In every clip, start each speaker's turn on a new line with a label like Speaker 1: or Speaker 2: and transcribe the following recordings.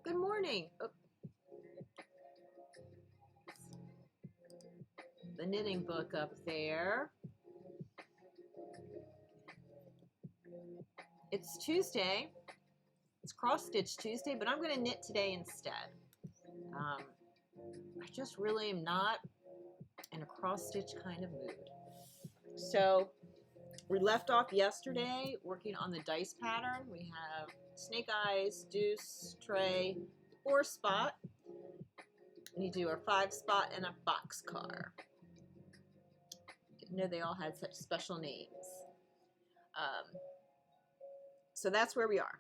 Speaker 1: Good morning. Oh. The knitting book up there. It's Tuesday. It's Cross Stitch Tuesday, but I'm going to knit today instead. I just really am not in a cross stitch kind of mood. So we left off yesterday working on the dice pattern. We have snake eyes, deuce, tray, 4 spot. And you do a 5 spot and a boxcar. Didn't know they all had such special names. So that's where we are.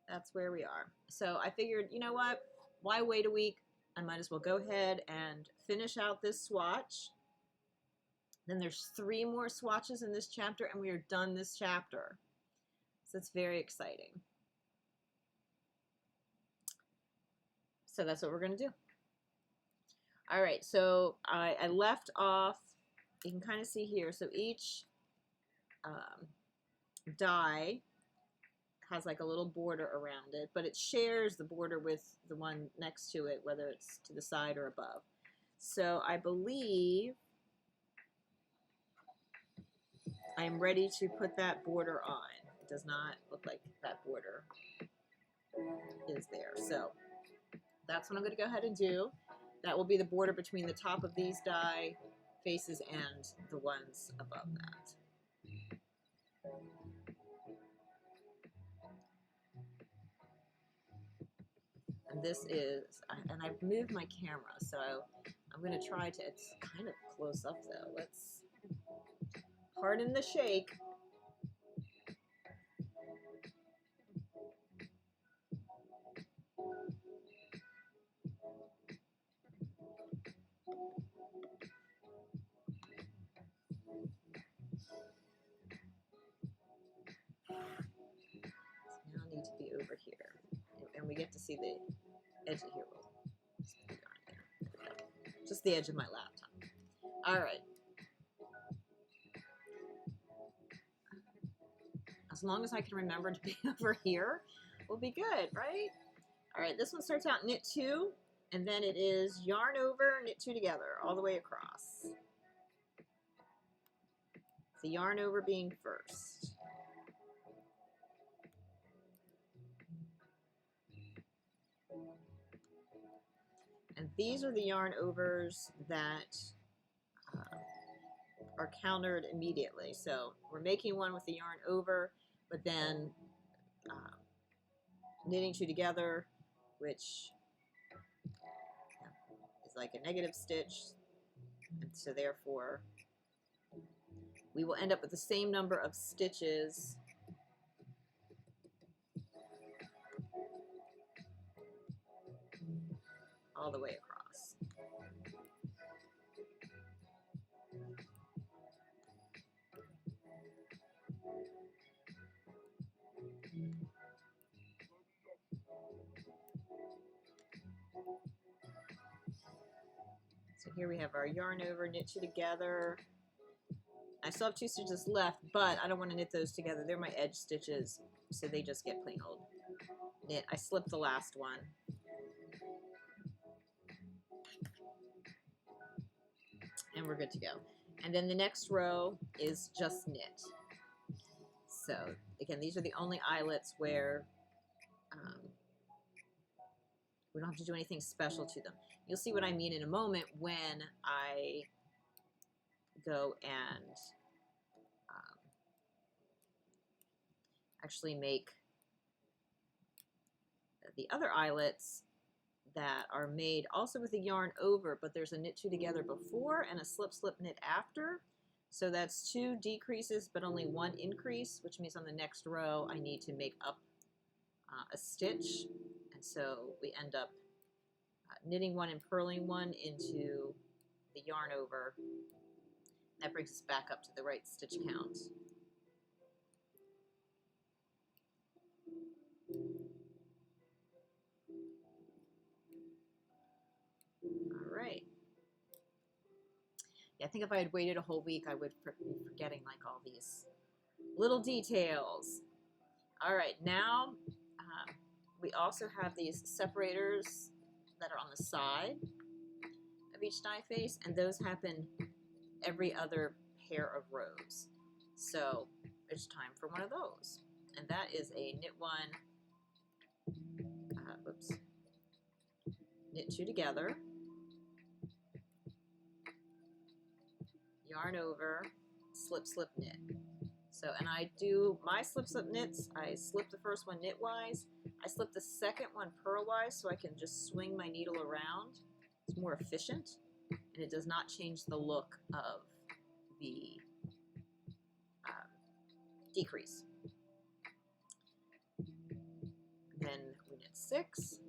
Speaker 1: That's where we are. So I figured, you know what? Why wait a week? I might as well go ahead and finish out this swatch. Then there's 3 more swatches in this chapter, and we are done this chapter. So it's very exciting. So that's what we're going to do. All right, so I left off, you can kind of see here, so each die has like a little border around it, but it shares the border with the one next to it, whether it's to the side or above. So I believe I'm ready to put that border on. It does not look like that border is there. So that's what I'm going to go ahead and do. That will be the border between the top of these die faces and the ones above that. And this is, and I've moved my camera, so I'm going to try to, it's kind of close up though. Let's pardon the shake. Now I need to be over here. And we get to see the edge of here. Just the edge of my laptop. All right. As long as I can remember to be over here, we'll be good, right? All right, this one starts out knit 2, and then it is yarn over, knit 2 together, all the way across. The yarn over being first. And these are the yarn overs that are countered immediately. So we're making one with the yarn over, but then knitting 2 together, which is like a negative stitch. And so therefore, we will end up with the same number of stitches all the way across. So here we have our yarn over, knit 2 together. I still have 2 stitches left, but I don't want to knit those together. They're my edge stitches, so they just get plain old knit. I slipped the last one. And we're good to go. And then the next row is just knit. So again, these are the only eyelets where we don't have to do anything special to them. You'll see what I mean in a moment when I go and actually make the other eyelets that are made also with a yarn over, but there's a knit two together before and a slip slip knit after. So that's 2 decreases but only 1 increase, which means on the next row I need to make up a stitch, and so we end up knitting 1 and purling 1 into the yarn over. That brings us back up to the right stitch count. All right. Yeah, I think if I had waited a whole week, I would be forgetting like all these little details. All right, now we also have these separators that are on the side of each die face, and those happen every other pair of rows. So it's time for one of those, and that is a knit 1, knit 2 together, yarn over, slip slip knit. So, and I do my slip slip knits, I slip the first one knitwise, I slip the second one purlwise so I can just swing my needle around. It's more efficient and it does not change the look of the decrease. Then we knit 6.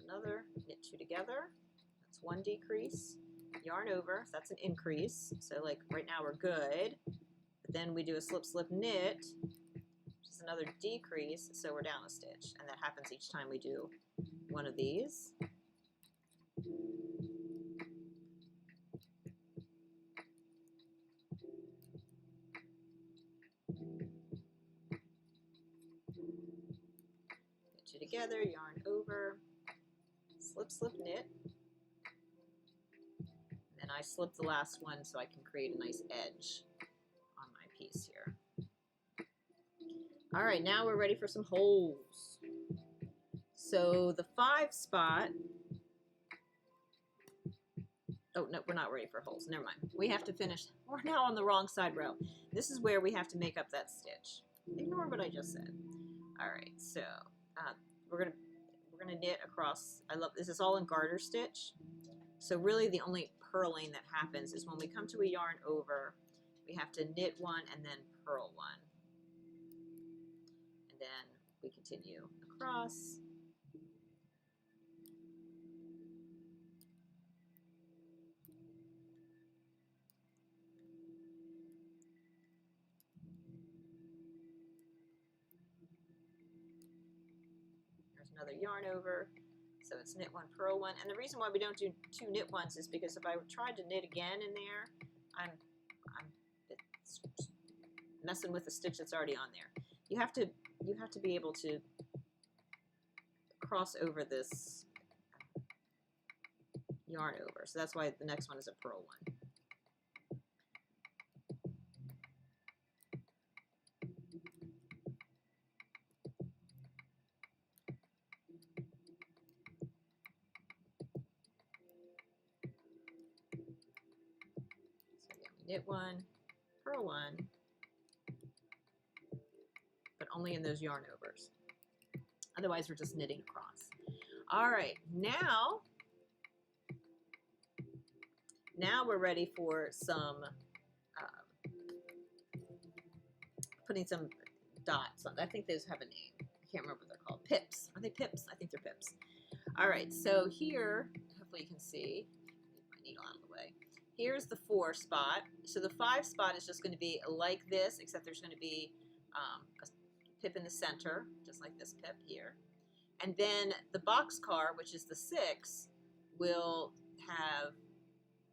Speaker 1: Another, knit 2 together, that's 1 decrease, yarn over, so that's an increase, so like right now we're good, but then we do a slip slip knit, which is another decrease, so we're down a stitch, and that happens each time we do one of these. Knit 2 together, yarn over, slip slip knit, and then I slip the last one so I can create a nice edge on my piece here. All right, now we're ready for some holes. So the 5 spot, oh no, we're not ready for holes, never mind. We have to finish, we're now on the wrong side row. This is where we have to make up that stitch. Ignore what I just said. All right, so we're gonna knit across, I love, this is all in garter stitch. So really the only purling that happens is when we come to a yarn over, we have to knit 1 and then purl 1. And then we continue across. There's another yarn over. So it's knit 1, purl 1. And the reason why we don't do 2 knit 1s is because if I tried to knit again in there, I'm messing with the stitch that's already on there. You have to be able to cross over this yarn over. So that's why the next one is a purl 1. Knit 1, purl 1, but only in those yarn overs. Otherwise, we're just knitting across. All right, now we're ready for some putting some dots on. I think those have a name. I can't remember what they're called. Pips. Are they pips? I think they're pips. All right, so here, hopefully you can see. Move my needle out of the way. Here's the 4 spot. So the 5 spot is just going to be like this, except there's going to be a pip in the center, just like this pip here. And then the boxcar, which is the 6, will have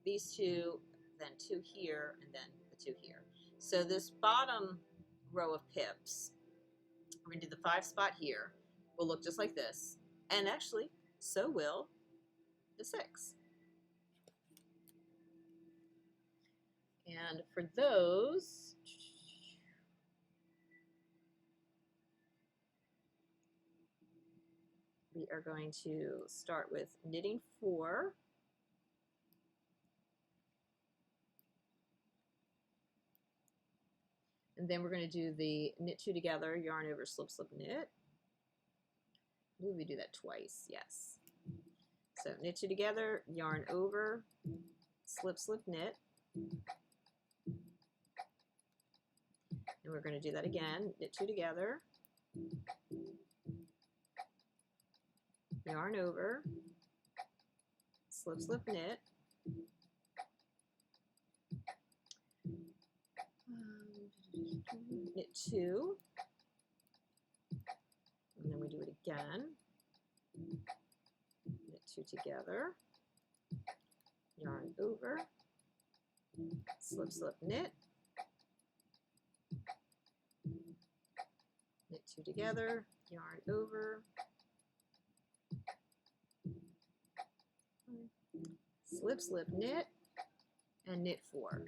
Speaker 1: these 2, then 2 here, and then the 2 here. So this bottom row of pips. We're going to do the 5 spot here. Will look just like this. And actually, so will the 6. And for those, we are going to start with knitting 4. And then we're going to do the knit 2 together, yarn over, slip, slip, knit. Ooh, we do that twice, yes. So knit 2 together, yarn over, slip, slip, knit. And we're going to do that again, knit 2 together, yarn over, slip, slip, knit. Knit 2, and then we do it again, knit 2 together, yarn over, slip, slip, knit, knit 2 together, yarn over, slip, slip, knit, and knit 4.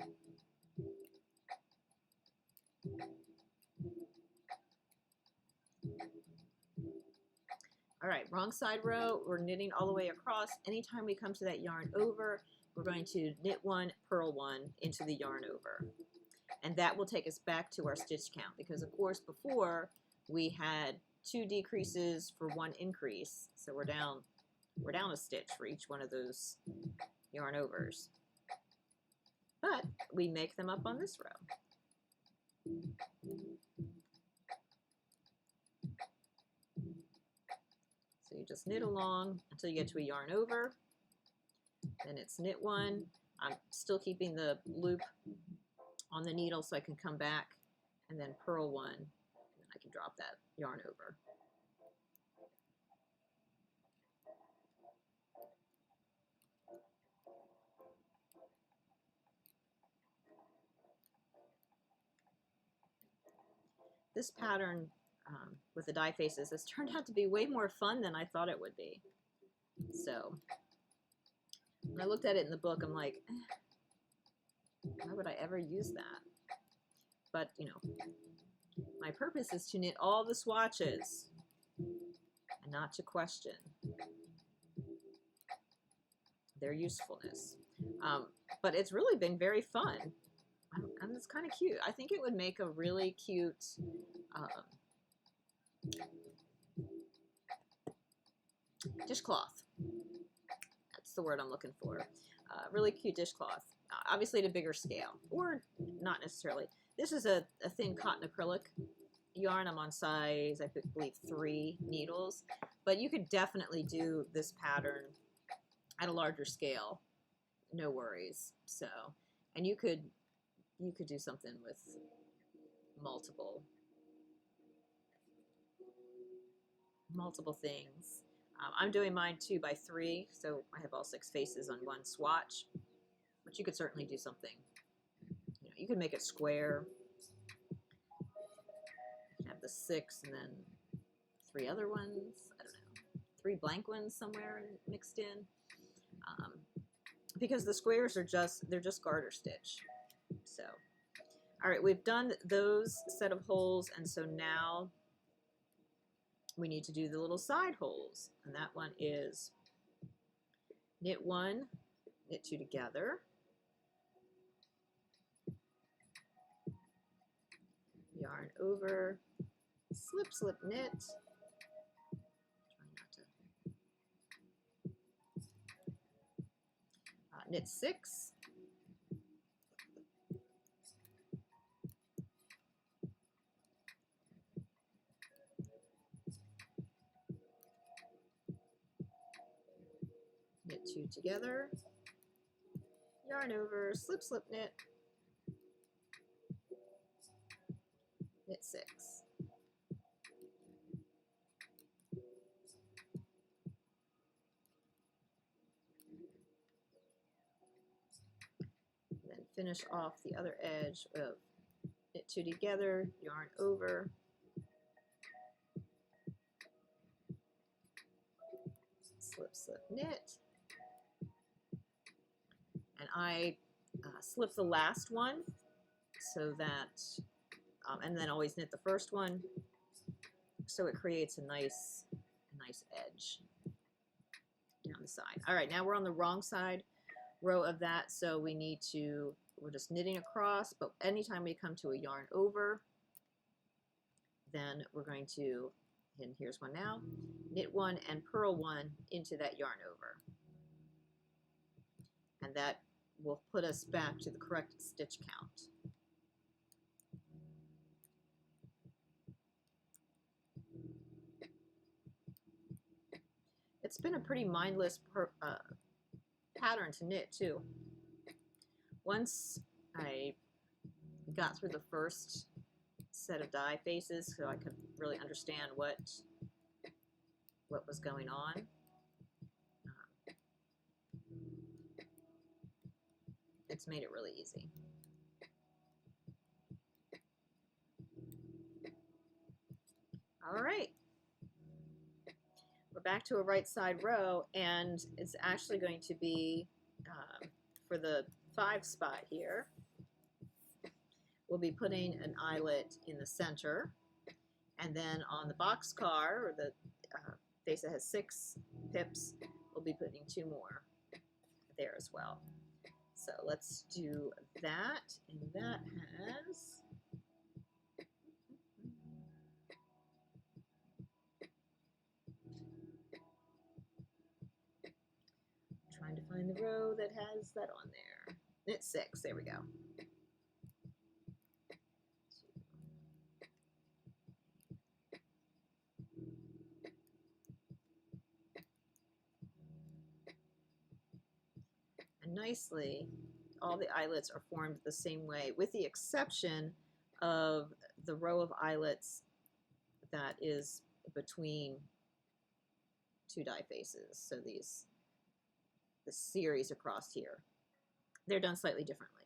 Speaker 1: All right, wrong side row, we're knitting all the way across. Anytime we come to that yarn over, we're going to knit 1, purl 1 into the yarn over. And that will take us back to our stitch count, because of course before we had 2 decreases for 1 increase. So we're down a stitch for each one of those yarn overs. But we make them up on this row. So you just knit along until you get to a yarn over, then it's knit 1. I'm still keeping the loop on the needle so I can come back and then purl 1, and then I can drop that yarn over. This pattern with the die faces has turned out to be way more fun than I thought it would be. So when I looked at it in the book, I'm like, why would I ever use that? But, you know, my purpose is to knit all the swatches and not to question their usefulness. But it's really been very fun. And it's kind of cute. I think it would make a really cute dishcloth. That's the word I'm looking for. Really cute dishcloth. Obviously at a bigger scale, or not necessarily. This is a thin cotton acrylic yarn. I'm on size, I believe, 3 needles. But you could definitely do this pattern at a larger scale. No worries. So, and you could do something with multiple things. I'm doing mine 2 by 3, so I have all 6 faces on 1 swatch. But you could certainly do something. You know, you could make it square. You can have the 6 and then 3 other ones. I don't know, 3 blank ones somewhere mixed in. Because the squares are they're just garter stitch. So, all right, we've done those set of holes, and so now we need to do the little side holes, and that one is knit 1, knit 2 together, yarn over, slip, slip, knit. Try not to knit 6. Knit 2 together, yarn over, slip, slip, knit, knit 6. And then finish off the other edge of knit knit 2 together, yarn over, slip, slip, knit, and I slip the last one so that, and then always knit the first one so it creates a nice edge down the side. All right, now we're on the wrong side row of that, so we're just knitting across, but anytime we come to a yarn over, then we're going to, and here's one now, knit 1 and purl 1 into that yarn over. And that will put us back to the correct stitch count. It's been a pretty mindless pattern to knit too. Once I got through the first set of die faces so I could really understand what was going on, it's made it really easy. All right. We're back to a right side row, and it's actually going to be for the 5 spot here, we'll be putting an eyelet in the center, and then on the boxcar, or the face that has 6 pips, we'll be putting 2 more there as well. So let's do that, and that has trying to find the row that has that on there. Knit 6, there we go. And nicely, all the eyelets are formed the same way, with the exception of the row of eyelets that is between 2 die faces. So the series across here, they're done slightly differently.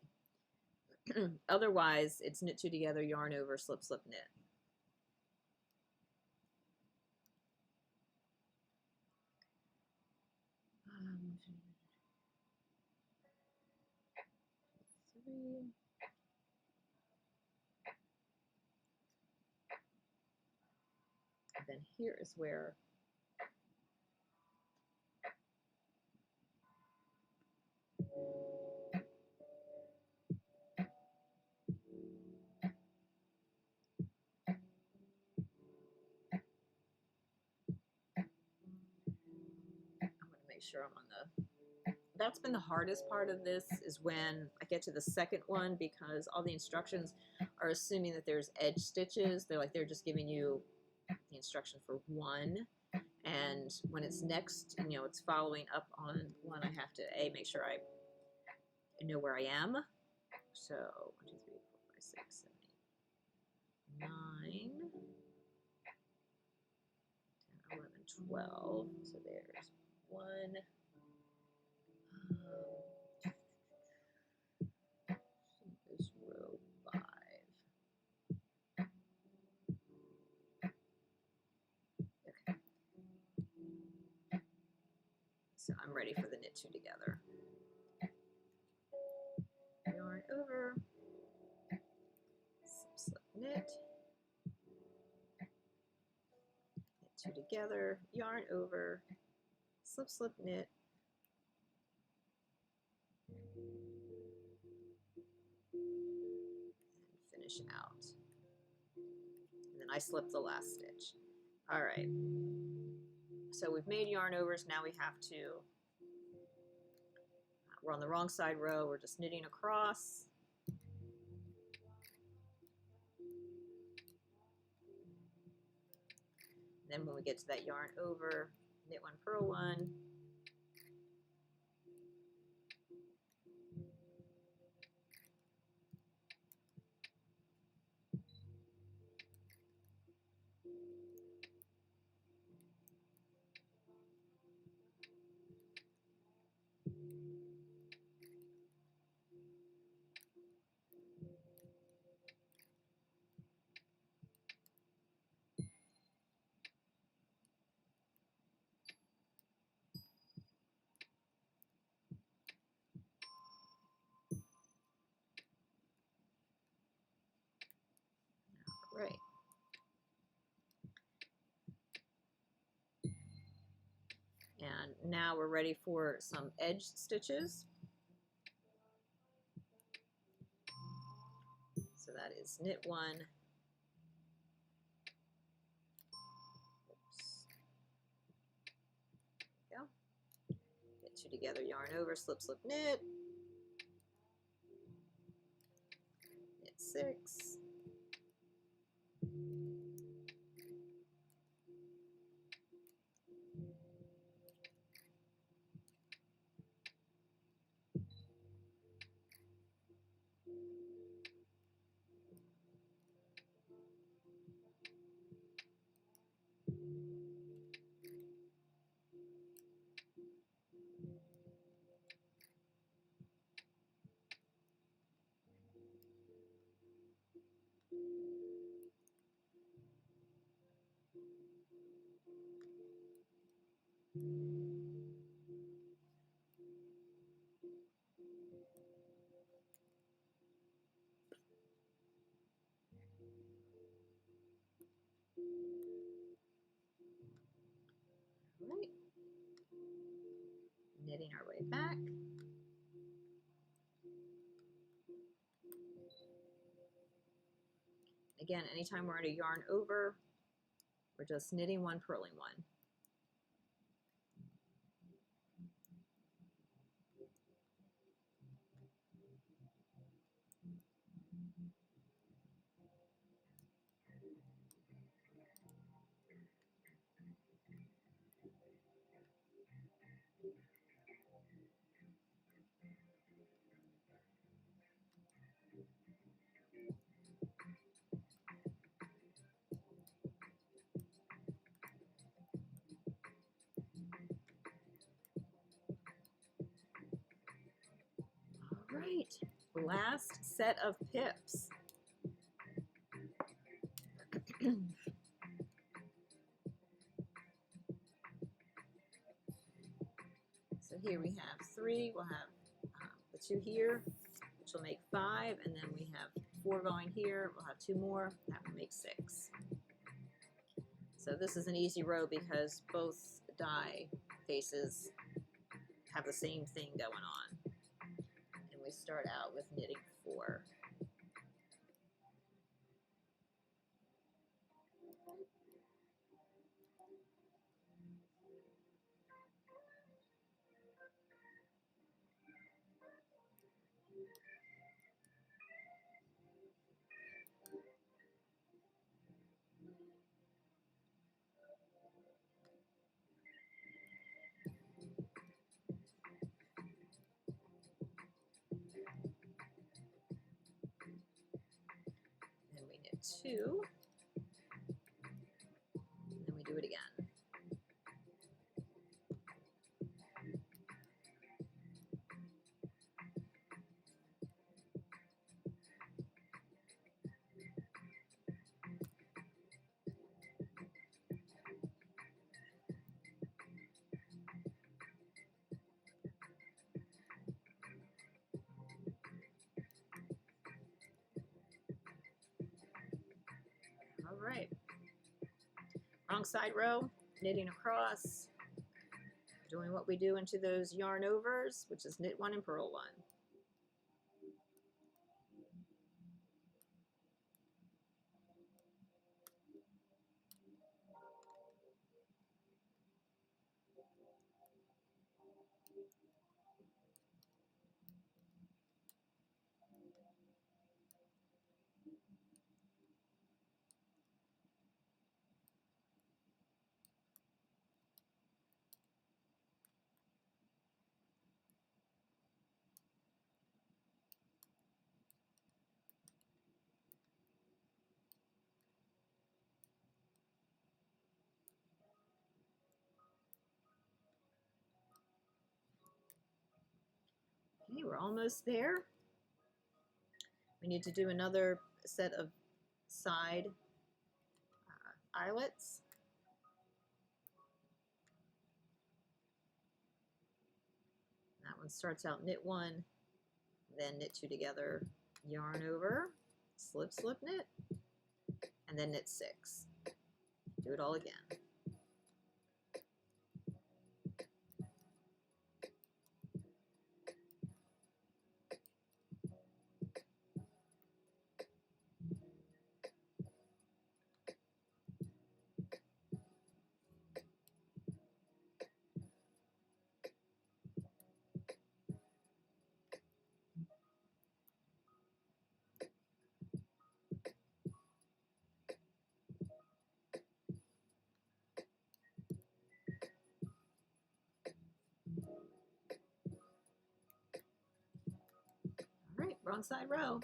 Speaker 1: Otherwise, it's knit 2 together, yarn over, slip, slip, knit. And then here is where sure I'm on the, that's been the hardest part of this, is when I get to the second one, because all the instructions are assuming that there's edge stitches. They're just giving you the instruction for one, and when it's next, it's following up on one, I have to make sure I know where I am. So 1, 2, 3, 4, 5, 6, 7, 8, 9, 10, 11, 12. So there's 1. This row 5. Okay. So I'm ready for the knit 2 together. Yarn over, slip, slip, knit, knit 2 together, yarn over, slip, slip, knit, and finish out. And then I slip the last stitch. All right. So we've made yarn overs. Now we have to, we're on the wrong side row. We're just knitting across. Then when we get to that yarn over, knit 1, purl 1. And now we're ready for some edge stitches. So that is knit one. Oops. There we go. Knit two together, yarn over, slip, slip, knit. Knit six. Right. Knitting our way back. Again, anytime we're in a yarn over, we're just knitting one, purling one. All right, last set of pips. So here we have three, we'll have the two here, which will make five, and then we have four going here, we'll have two more, that will make six. So this is an easy row because both die faces have the same thing going on. And we start out with knitting four. Then we knit two, and then we do it again. All right, wrong side row, knitting across, doing what we do into those yarn overs, which is knit one and purl one. Okay, we're almost there. We need to do another set of side eyelets. That one starts out knit one, then knit two together, yarn over, slip, slip, knit, and then knit six. Do it all again. wrong side row.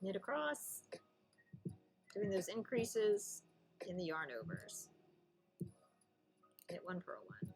Speaker 1: Knit across, doing those increases in the yarn overs. Knit 1, purl 1.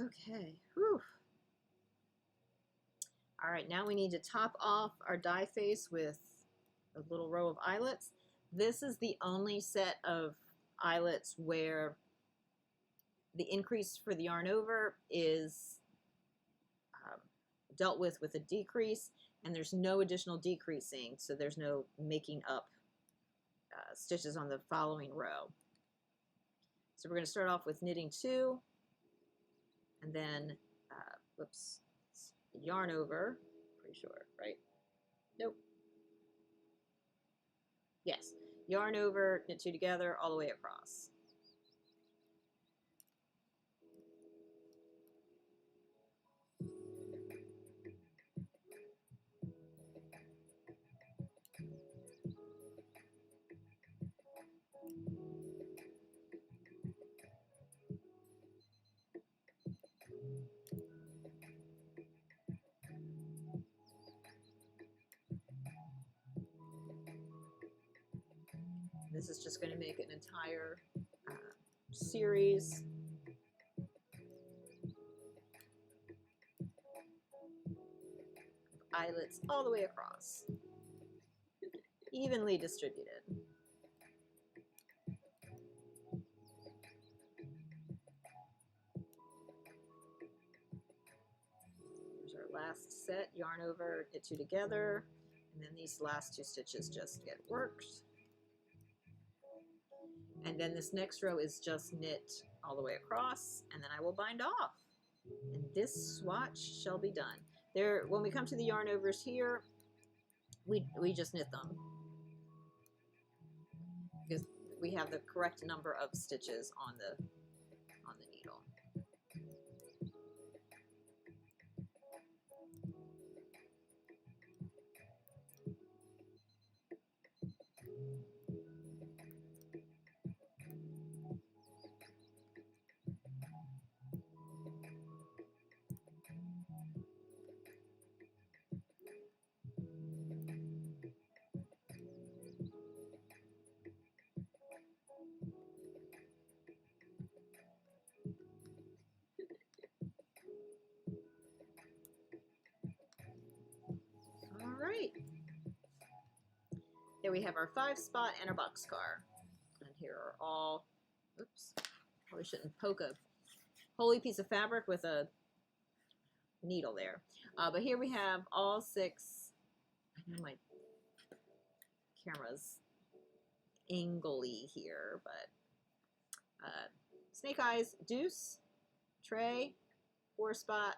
Speaker 1: Okay, whew. All right, now we need to top off our die face with a little row of eyelets. This is the only set of eyelets where the increase for the yarn over is dealt with a decrease, and there's no additional decreasing, so there's no making up stitches on the following row. So we're going to start off with knitting 2, and then, whoops, yarn over, pretty sure, right? Nope. Yes, yarn over, knit 2 together, all the way across. This is just going to make an entire series. Eyelets all the way across, evenly distributed. Here's our last set, yarn over, knit 2 together, and then these last 2 stitches just get worked. And then this next row is just knit all the way across, and then I will bind off. And this swatch shall be done. There, when we come to the yarn overs here, we just knit them because we have the correct number of stitches on the needle. There we have our 5-spot and our boxcar. And here are all, oops, probably shouldn't poke a holy piece of fabric with a needle there. But here we have all 6, I know my camera's angly here, but Snake Eyes, Deuce, Tray, 4-spot,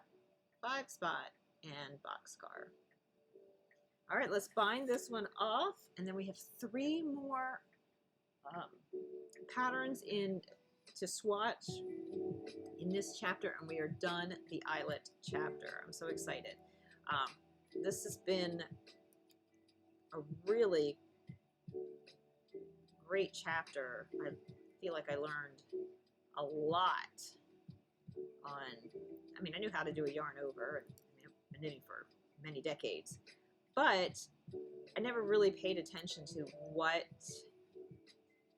Speaker 1: 5-spot, and boxcar. All right, let's bind this one off, and then we have 3 more patterns to swatch in this chapter, and we are done the eyelet chapter. I'm so excited. This has been a really great chapter. I feel like I learned a lot I mean, I knew how to do a yarn over, and I've been knitting for many decades, but I never really paid attention to what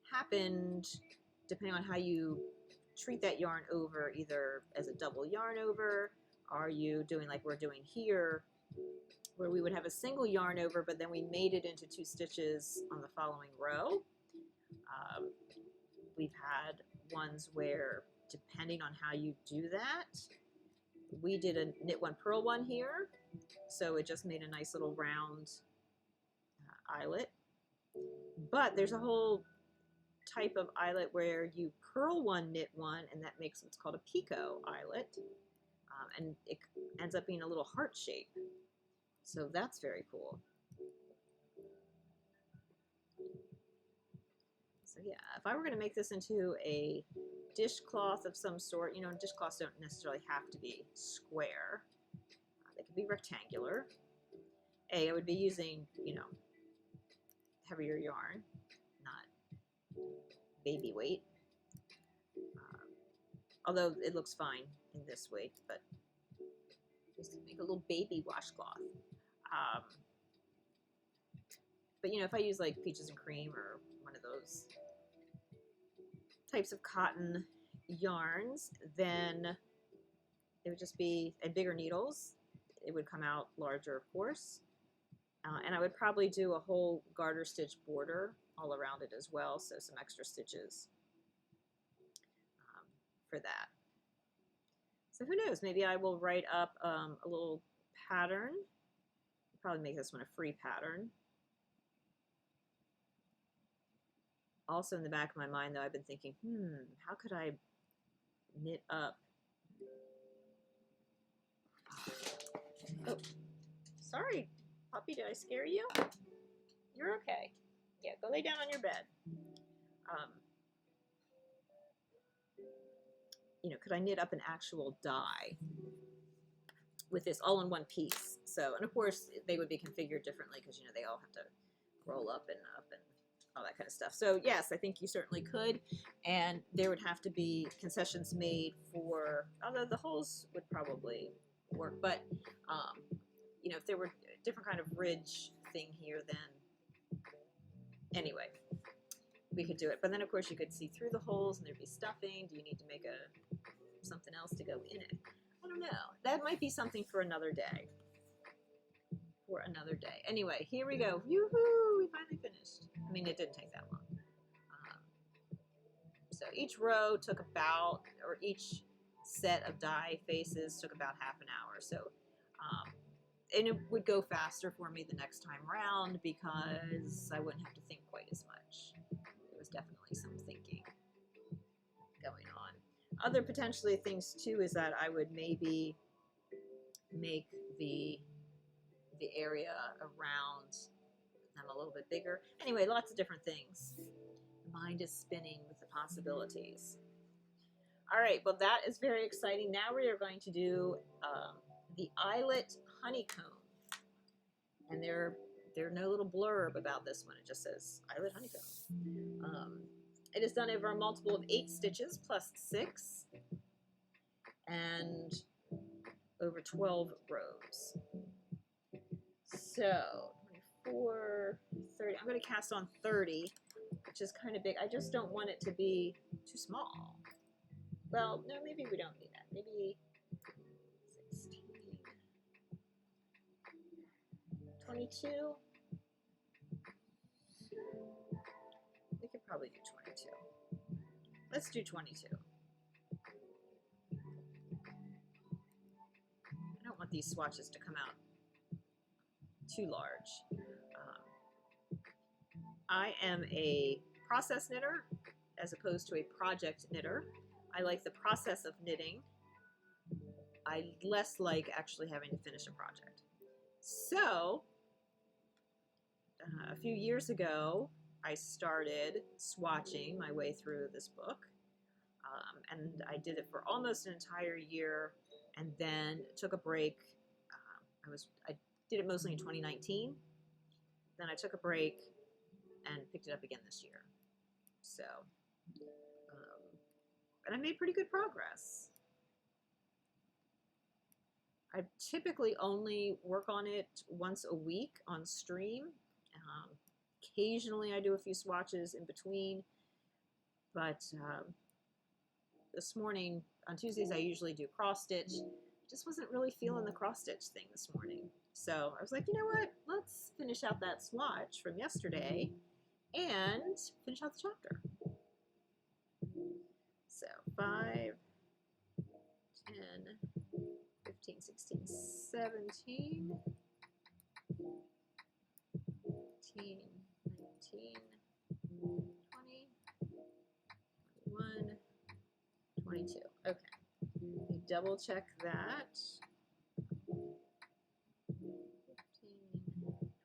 Speaker 1: happened depending on how you treat that yarn over, either as a double yarn over, are you doing like we're doing here, where we would have a single yarn over, but then we made it into 2 stitches on the following row. We've had ones where, depending on how you do that, we did a knit 1, purl 1 here, so it just made a nice little round eyelet, but there's a whole type of eyelet where you purl one, knit one, and that makes what's called a picot eyelet, and it ends up being a little heart shape. So that's very cool. So yeah, if I were going to make this into a dishcloth of some sort, you know, dishcloths don't necessarily have to be square. They could be rectangular. I would be using, you know, heavier yarn, not baby weight. Although it looks fine in this weight, but just to make a little baby washcloth. But you know, if I use like Peaches and Cream or one of those types of cotton yarns, then it would just be at bigger needles. It would come out larger, of course. And I would probably do a whole garter stitch border all around it as well, so some extra stitches for that. So who knows, maybe I will write up a little pattern. I'll probably make this one a free pattern. Also in the back of my mind, though, I've been thinking, how could I knit up? Oh, sorry, puppy, did I scare you? You're okay. Yeah, go lay down on your bed. You know, could I knit up an actual die with this all in one piece? So, and of course, they would be configured differently because, you know, they all have to roll up and all that kind of stuff. So yes, I think you certainly could, and there would have to be concessions made for, although the holes would probably work, but you know, if there were a different kind of ridge thing here, then anyway, we could do it. But then of course you could see through the holes and there'd be stuffing. Do you need to make something else to go in it? I don't know. That might be something for another day. Anyway, here we go. Yoo-hoo! We finally finished. I mean, it didn't take that long. So each row took about, or each set of die faces took about half an hour. So, and it would go faster for me the next time around because I wouldn't have to think quite as much. There was definitely some thinking going on. Other potentially things too is that I would maybe make the area around them a little bit bigger. Anyway, lots of different things. The mind is spinning with the possibilities. All right, well that is very exciting. Now we are going to do the eyelet honeycomb. And there's no little blurb about this one. It just says eyelet honeycomb. It is done over a multiple of 8 stitches plus 6 and over 12 rows. So 24, 30, I'm going to cast on 30, which is kind of big. I just don't want it to be too small. Well, no, maybe we don't need that. Maybe 16, 22. We could probably do 22. Let's do 22. I don't want these swatches to come out too large. I am a process knitter as opposed to a project knitter. I like the process of knitting. I less like actually having to finish a project. So, a few years ago, I started swatching my way through this book. And I did it for almost an entire year and then took a break. I did it mostly in 2019. Then I took a break and picked it up again this year. So, and I made pretty good progress. I typically only work on it once a week on stream. Occasionally I do a few swatches in between, but this morning, on Tuesdays I usually do cross stitch. Just wasn't really feeling the cross stitch thing this morning. So I was like, you know what, let's finish out that swatch from yesterday and finish out the chapter. So 5, 10, 15, 16, 17, 18, 19, 20, 21, 22. Okay. You double check that. 15,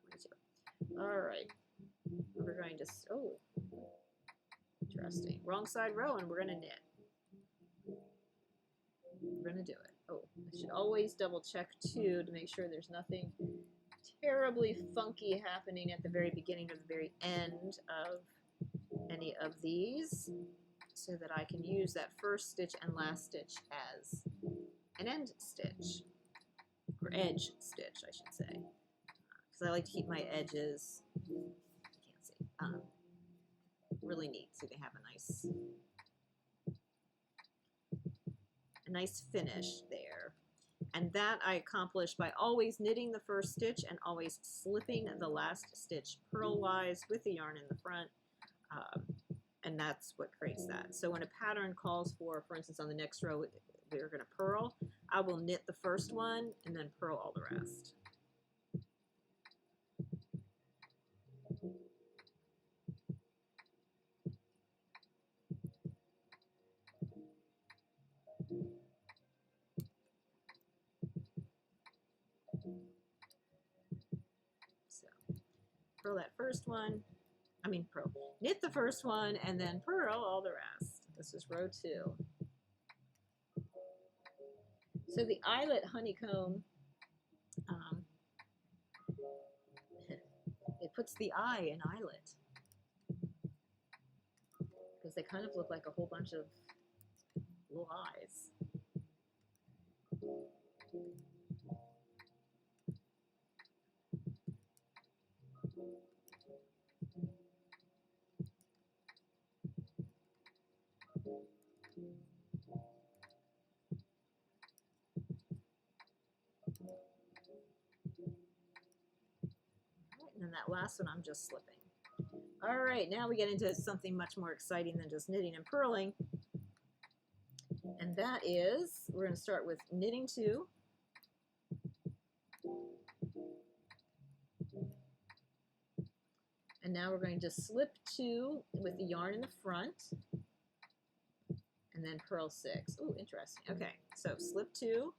Speaker 1: 22. All right. We're going to, oh, interesting. Wrong side row, and we're going to knit. We're going to do it. Oh, I should always double check too to make sure there's nothing terribly funky happening at the very beginning or the very end of any of these, so that I can use that first stitch and last stitch as an end stitch, or edge stitch, I should say, because I like to keep my edges, you can't see, really neat, so they have a nice finish there. And that I accomplish by always knitting the first stitch and always slipping the last stitch purlwise with the yarn in the front. And that's what creates that. So when a pattern calls for instance, on the next row, we're going to purl, I will knit the first one and then purl all the rest. So purl that first one, knit the first one and then purl all the rest. This is row 2. So the eyelet honeycomb, it puts the eye in eyelet because they kind of look like a whole bunch of little eyes. And then that last one I'm just slipping. All right, now we get into something much more exciting than just knitting and purling. And that is, we're going to start with knitting 2. And now we're going to slip 2 with the yarn in the front. And then purl 6. Ooh, interesting. Okay, so slip 2.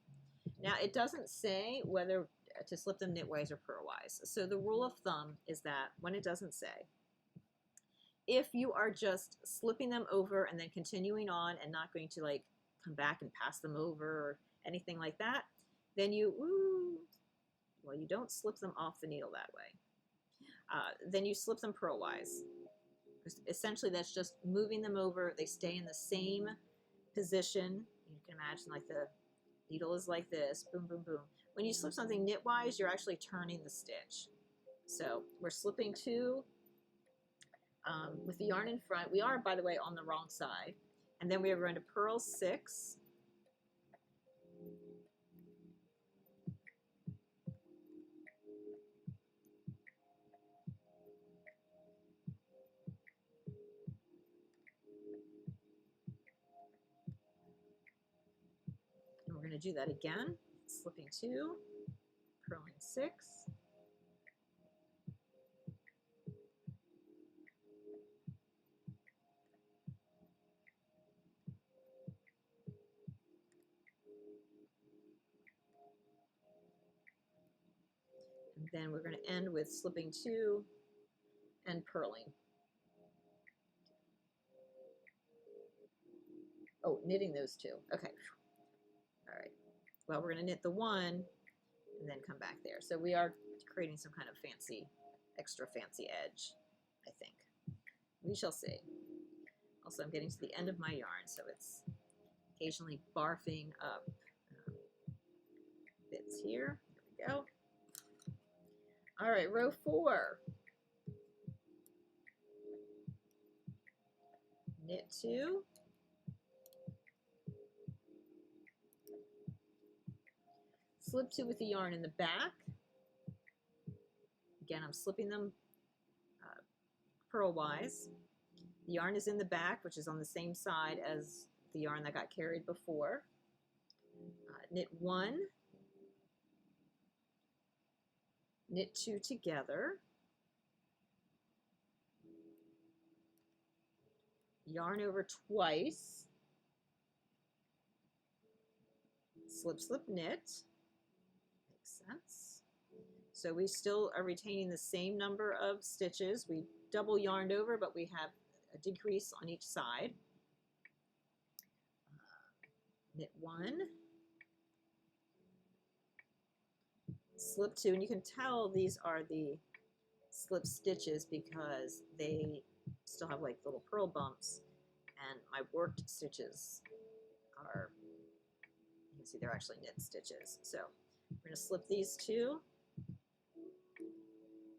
Speaker 1: Now it doesn't say whether to slip them knitwise or purlwise. So the rule of thumb is that when it doesn't say, if you are just slipping them over and then continuing on and not going to like come back and pass them over or anything like that, then you don't slip them off the needle that way. Then you slip them purlwise. Essentially that's just moving them over. They stay in the same position. You can imagine like the needle is like this, boom, boom, boom. When you slip something knitwise, you're actually turning the stitch. So we're slipping 2 with the yarn in front. We are, by the way, on the wrong side. And then we are going to purl 6. And we're going to do that again, slipping 2, purling 6. And then we're going to end with slipping 2 and purling. Oh, knitting those 2. Okay. All right. Well, we're going to knit the 1 and then come back there. So we are creating some kind of fancy, extra fancy edge, I think. We shall see. Also, I'm getting to the end of my yarn, so it's occasionally barfing up bits here. There we go. All right, row 4. Knit 2. Slip 2 with the yarn in the back. Again, I'm slipping them purlwise. The yarn is in the back, which is on the same side as the yarn that got carried before. Knit 1, knit 2 together, yarn over twice, slip, slip, knit. Makes sense. So we still are retaining the same number of stitches. We double yarned over, but we have a decrease on each side. Knit 1, slip 2, and you can tell these are the slip stitches because they still have like little purl bumps, and my worked stitches are, you can see they're actually knit stitches. So we're going to slip these 2,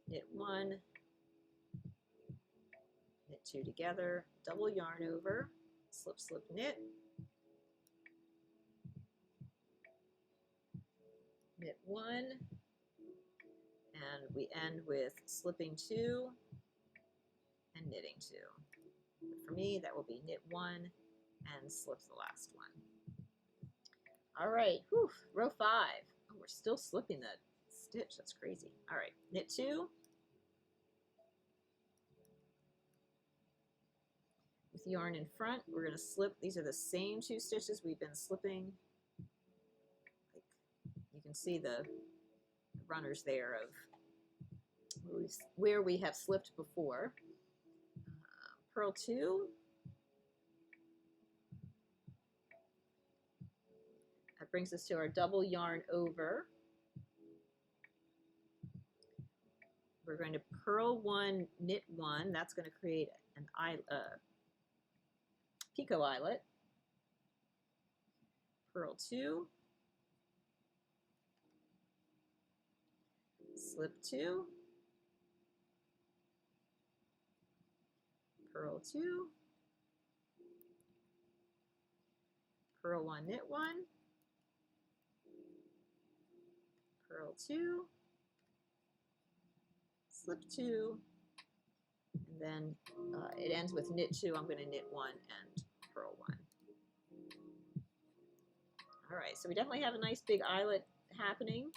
Speaker 1: knit 1, knit 2 together, double yarn over, slip, slip, knit, knit 1, and we end with slipping 2 and knitting 2. But for me, that will be knit 1 and slip the last one. All right, whew, row 5. Oh, we're still slipping that stitch. That's crazy. All right, knit 2. With yarn in front, we're going to slip. These are the same 2 stitches we've been slipping. Like, you can see the runners there of where we have slipped before. Purl 2. That brings us to our double yarn over. We're going to purl 1, knit 1. That's going to create an picot eyelet. Purl 2. Slip 2. Purl 2. Purl 1, knit 1. Purl 2. Slip 2. And then it ends with knit 2. I'm going to knit 1 and purl 1. All right, so we definitely have a nice big eyelet happening,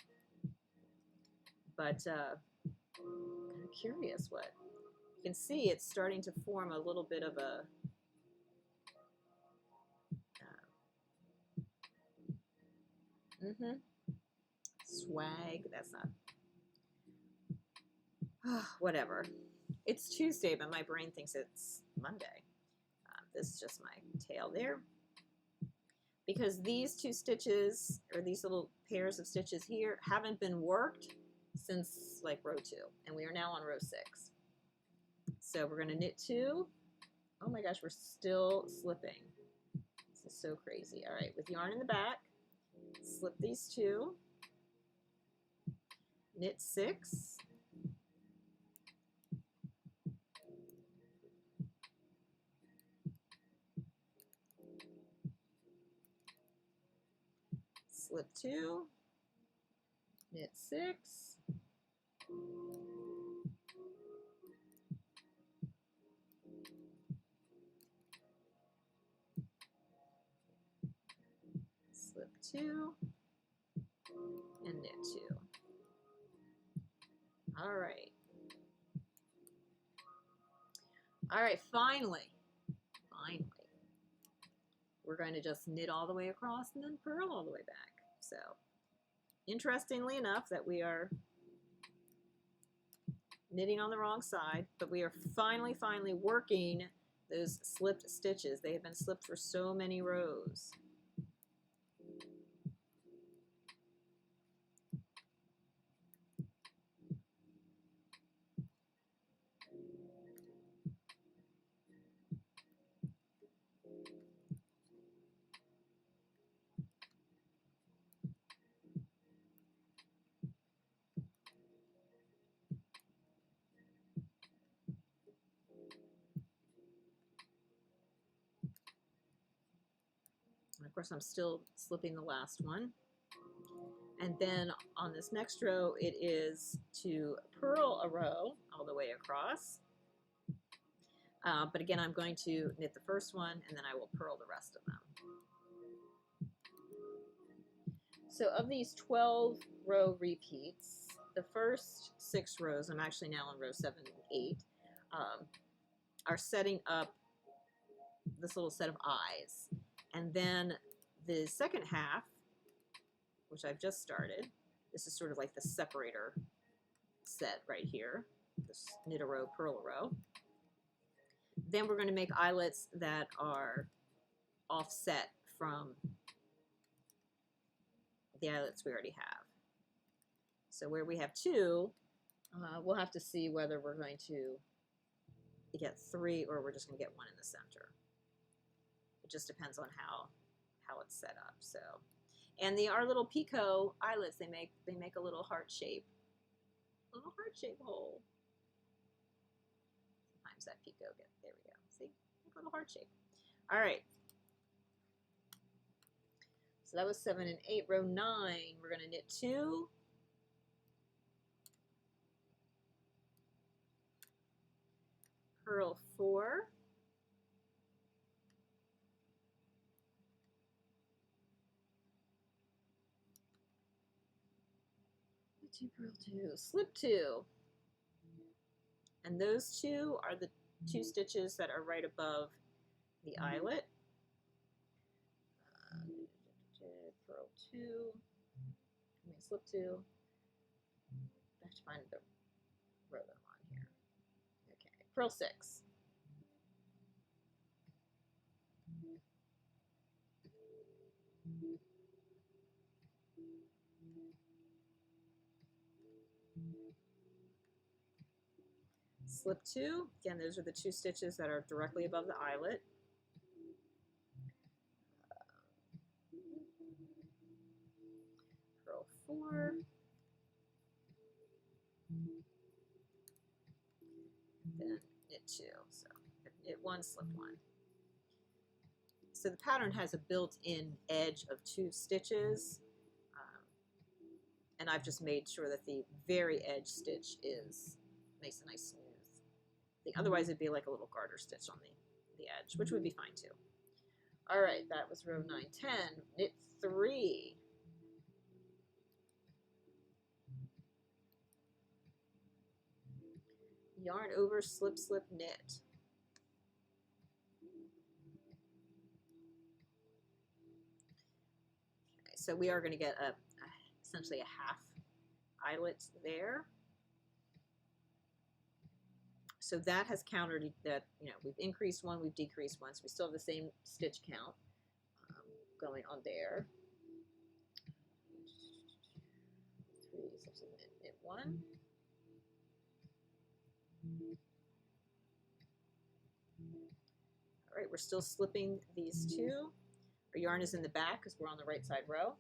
Speaker 1: but I'm curious what. You can see it's starting to form a little bit of a swag. That's not whatever. It's Tuesday, but my brain thinks it's Monday. This is just my tail there. Because these 2 stitches, or these little pairs of stitches here, haven't been worked since like row 2, and we are now on row 6. So we're going to knit 2. Oh my gosh, we're still slipping. This is so crazy. All right, with yarn in the back, slip these 2, knit 6, slip 2, knit 6, slip 2, and knit 2. All right. All right, finally, we're going to just knit all the way across and then purl all the way back. So, interestingly enough, that we are knitting on the wrong side, but we are finally working those slipped stitches. They have been slipped for so many rows. Of course, I'm still slipping the last one. And then on this next row, it is to purl a row all the way across. But again, I'm going to knit the first one, and then I will purl the rest of them. So of these 12 row repeats, the first 6 rows, I'm actually now on row 7 and 8, are setting up this little set of eyes. And then the second half, which I've just started, this is sort of like the separator set right here, this knit a row, purl a row. Then we're going to make eyelets that are offset from the eyelets we already have. So where we have 2, we'll have to see whether we're going to get 3 or we're just going to get 1 in the center. It just depends on how it's set up. So, and our little picot eyelets, they make a little heart shape hole. Sometimes that picot there we go. See, a little heart shape. All right. So that was 7 and 8. Row 9, we're going to knit 2. Purl 4. Purl 2, slip 2. And those 2 are the 2 stitches that are right above the eyelet. Purl 2, slip 2. I have to find the row that I'm on here. Okay, purl 6. Slip 2. Again, those are the 2 stitches that are directly above the eyelet. Purl 4. Then knit 2. So knit 1, slip 1. So the pattern has a built-in edge of 2 stitches, and I've just made sure that the very edge stitch makes a nice smooth thing. Otherwise it'd be like a little garter stitch on the edge, which would be fine too. All right, that was row 9, 10. Knit 3. Yarn over, slip, slip, knit. Okay, so we are going to get essentially a half eyelet there. So that has countered that, we've increased 1, we've decreased 1, so we still have the same stitch count going on there. 3, so knit 1. All right, we're still slipping these 2. Our yarn is in the back because we're on the right side row.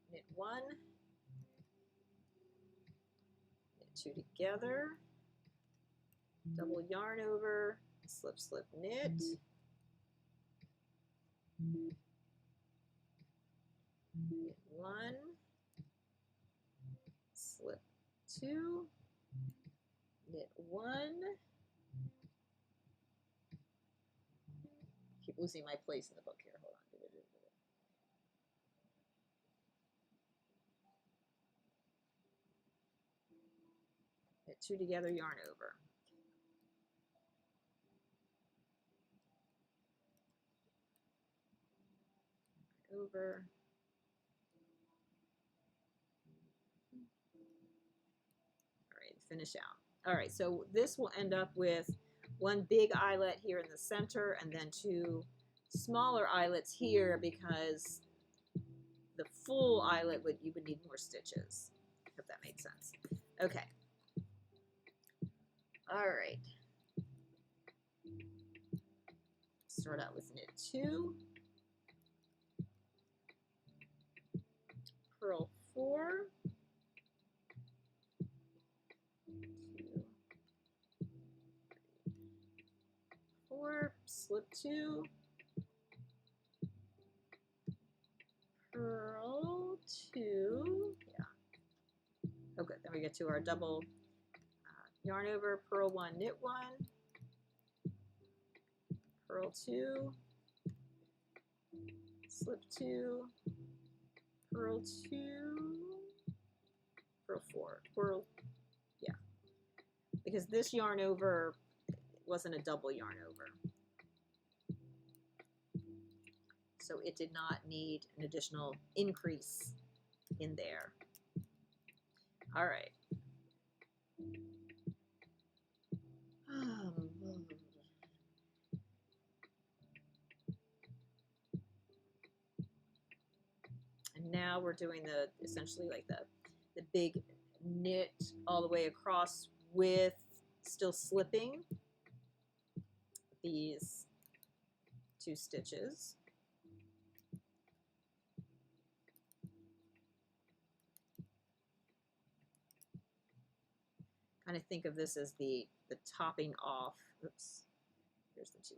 Speaker 1: Knit 1. Knit 2 together. Double yarn over. Slip, slip, knit. Knit 1. Slip 2. Knit 1. Keep losing my place in the book here. Hold on. Knit 2 together, yarn over. Over. All right, finish out. All right, so this will end up with 1 big eyelet here in the center and then 2 smaller eyelets here because the full eyelet you would need more stitches, if that makes sense. Okay. All right. Start out with knit 2. Purl 4. 2, 4, slip 2, purl 2, yeah. Oh good, then we get to our double yarn over, purl 1, knit 1, purl 2, slip 2, purl 2, purl 4, purl, yeah. Because this yarn over, wasn't a double yarn over. So it did not need an additional increase in there. All right. And now we're doing the essentially like the big knit all the way across with still slipping these 2 stitches. Kind of think of this as the topping off. Oops, here's the 2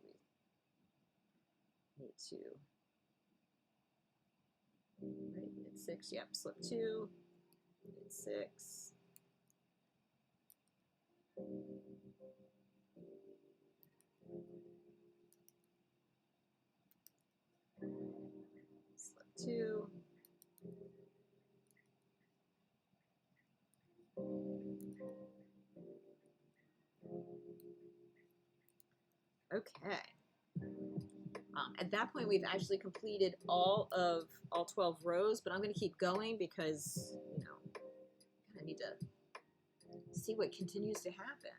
Speaker 1: we need to. Right, knit 6, yep, slip 2, knit 6. Slip 2. Okay. At that point, we've actually completed all 12 rows, but I'm going to keep going because, you know, I need to see what continues to happen.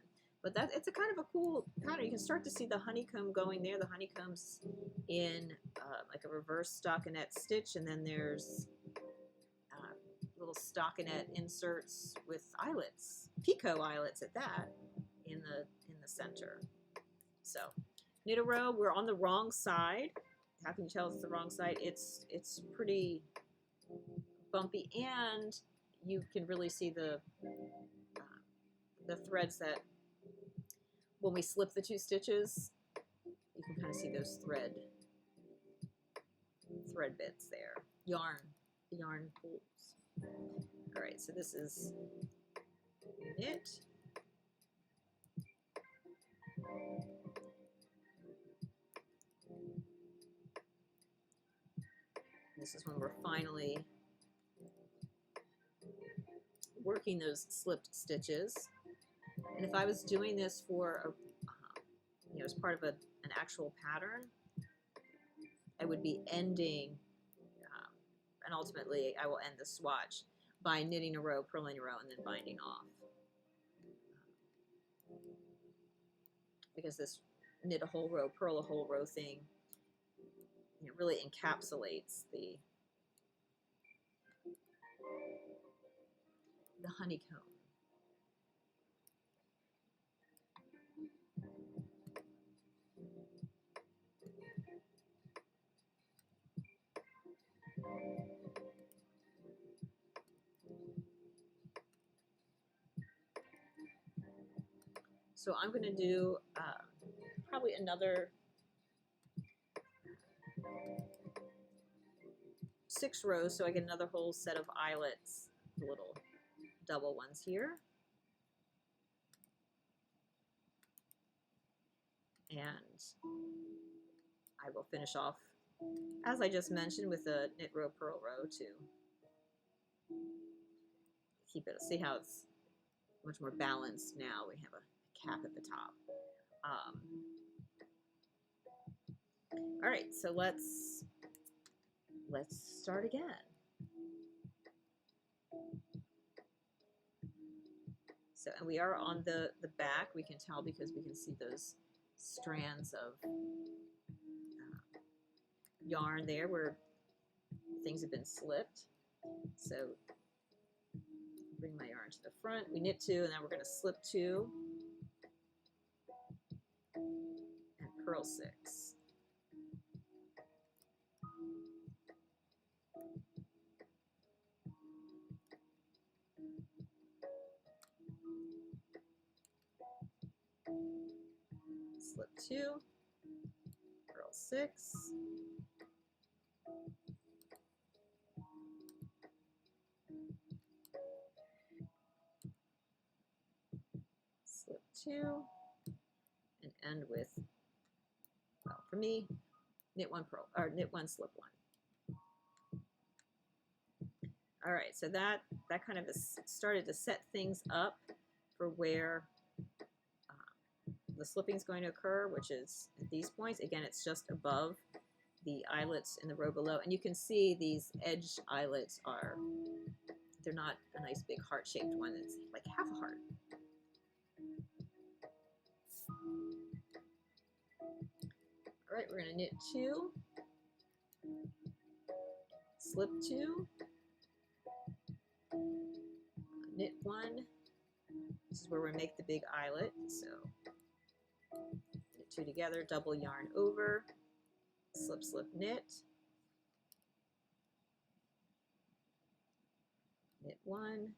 Speaker 1: But it's a kind of a cool pattern. You can start to see the honeycomb going there. The honeycomb's in like a reverse stockinette stitch, and then there's little stockinette inserts with eyelets, picot eyelets at that, in the center. So knit a row. We're on the wrong side. How can you tell it's the wrong side? It's pretty bumpy, and you can really see the threads that when we slip the 2 stitches, you can kind of see those thread bits there. The yarn pulls. All right, so this is knit. This is when we're finally working those slipped stitches. And if I was doing this for as part of an actual pattern, I would be ending, and ultimately I will end the swatch by knitting a row, purling a row, and then binding off. Because this knit a whole row, purl a whole row thing, it really encapsulates the honeycomb. So I'm going to do probably another 6 rows, so I get another whole set of eyelets, little double ones here. And I will finish off, as I just mentioned, with a knit row, purl row to keep it, see how it's much more balanced now. We have a cap at the top. All right, so let's start again. So, and we are on the back. We can tell because we can see those strands of yarn there where things have been slipped. So bring my yarn to the front. We knit 2, and then we're going to slip 2 and purl 6. Slip 2, purl 6. Slip 2 and end with, well, for me, knit 1 purl, or knit 1, slip 1. All right, so that kind of started to set things up for where the slipping is going to occur, which is at these points. Again, it's just above the eyelets in the row below. And you can see these edge eyelets they're not a nice big heart-shaped one. It's like half a heart. All right, we're going to knit 2, slip 2, knit 1. This is where we make the big eyelet. So knit 2 together, double yarn over, slip, slip, knit, knit 1,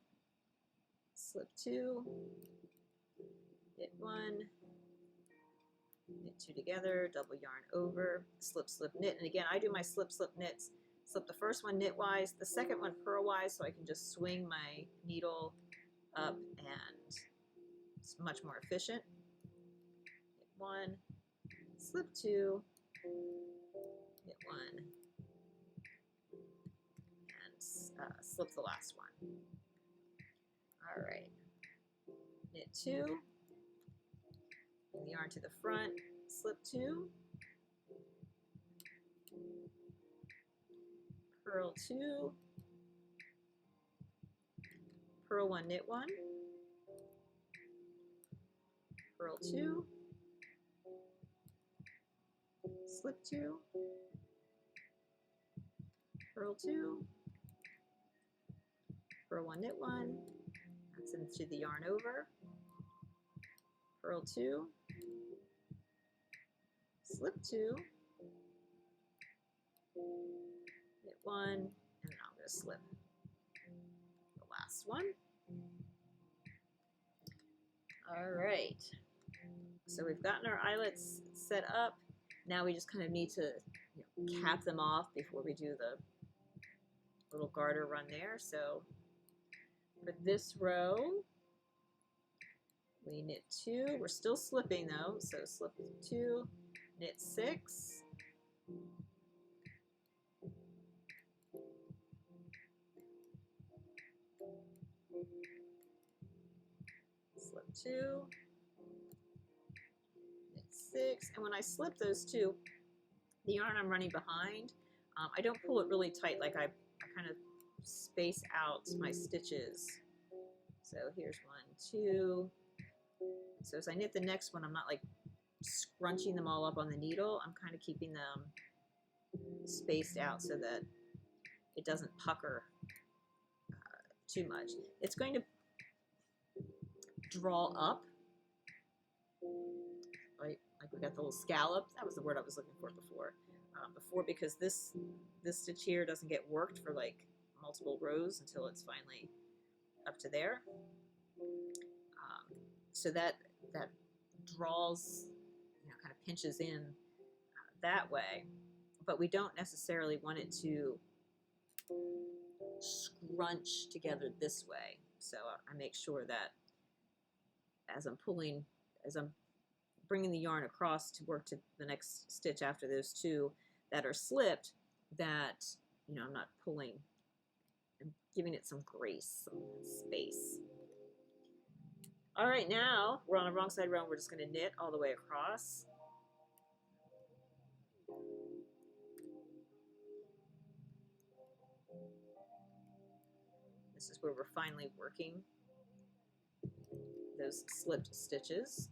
Speaker 1: slip 2, knit 1, knit 2 together, double yarn over, slip, slip, knit. And again, I do my slip, slip, knits. Slip the first one knitwise, the second one purlwise, so I can just swing my needle up and it's much more efficient. Knit 1, slip 2, knit 1, and slip the last one. All right, knit 2, bring the yarn to the front, slip 2, purl 2, purl 1, knit 1, purl 2, slip 2, purl 2, purl 1, knit 1, that's into the yarn over, purl 2, slip 2, knit 1, and then I'm going to slip the last one. All right, so we've gotten our eyelets set up. Now we just kind of need to cap them off before we do the little garter run there. So for this row, we knit 2. We're still slipping though, so slip 2, knit 6, slip 2, knit 6, and when I slip those 2, the yarn I'm running behind, I don't pull it really tight, like I kind of space out my stitches. So here's 1, 2. So as I knit the next one, I'm not like scrunching them all up on the needle. I'm kind of keeping them spaced out so that it doesn't pucker too much. It's going to draw up, like we got the little scallop. That was the word I was looking for before. Because this stitch here doesn't get worked for like multiple rows until it's finally up to there. So that draws, kind of pinches in that way, but we don't necessarily want it to scrunch together this way. So I make sure that as I'm bringing the yarn across to work to the next stitch after those 2 that are slipped, that I'm not pulling. I'm giving it some grace, some space. All right, now we're on a wrong side row. We're just going to knit all the way across. This is where we're finally working those slipped stitches.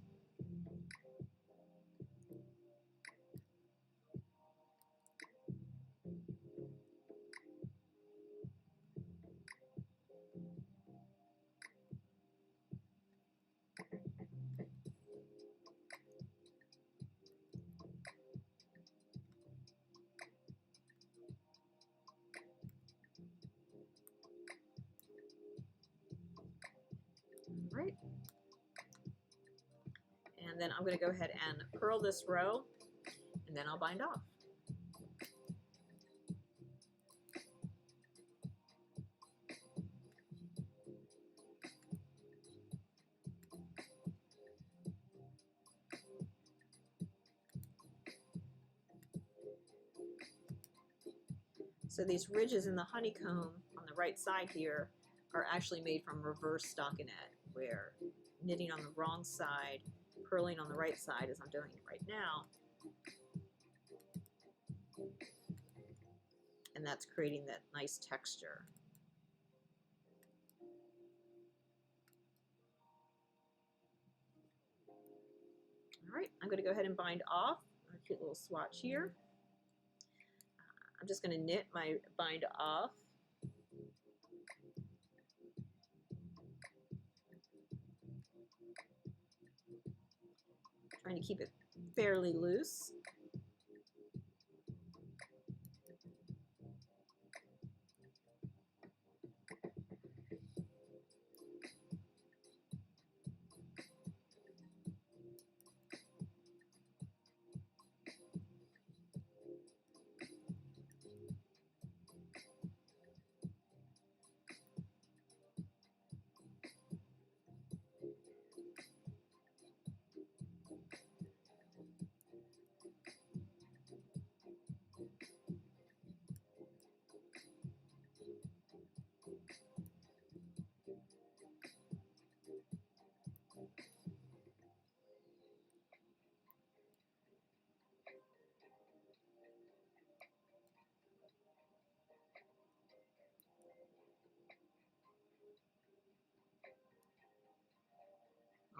Speaker 1: Right. And then I'm going to go ahead and purl this row, and then I'll bind off. So these ridges in the honeycomb on the right side here are actually made from reverse stockinette, where knitting on the wrong side, purling on the right side as I'm doing it right now. And that's creating that nice texture. All right, I'm going to go ahead and bind off. A cute little swatch here. I'm just going to knit my bind off. Trying to keep it fairly loose.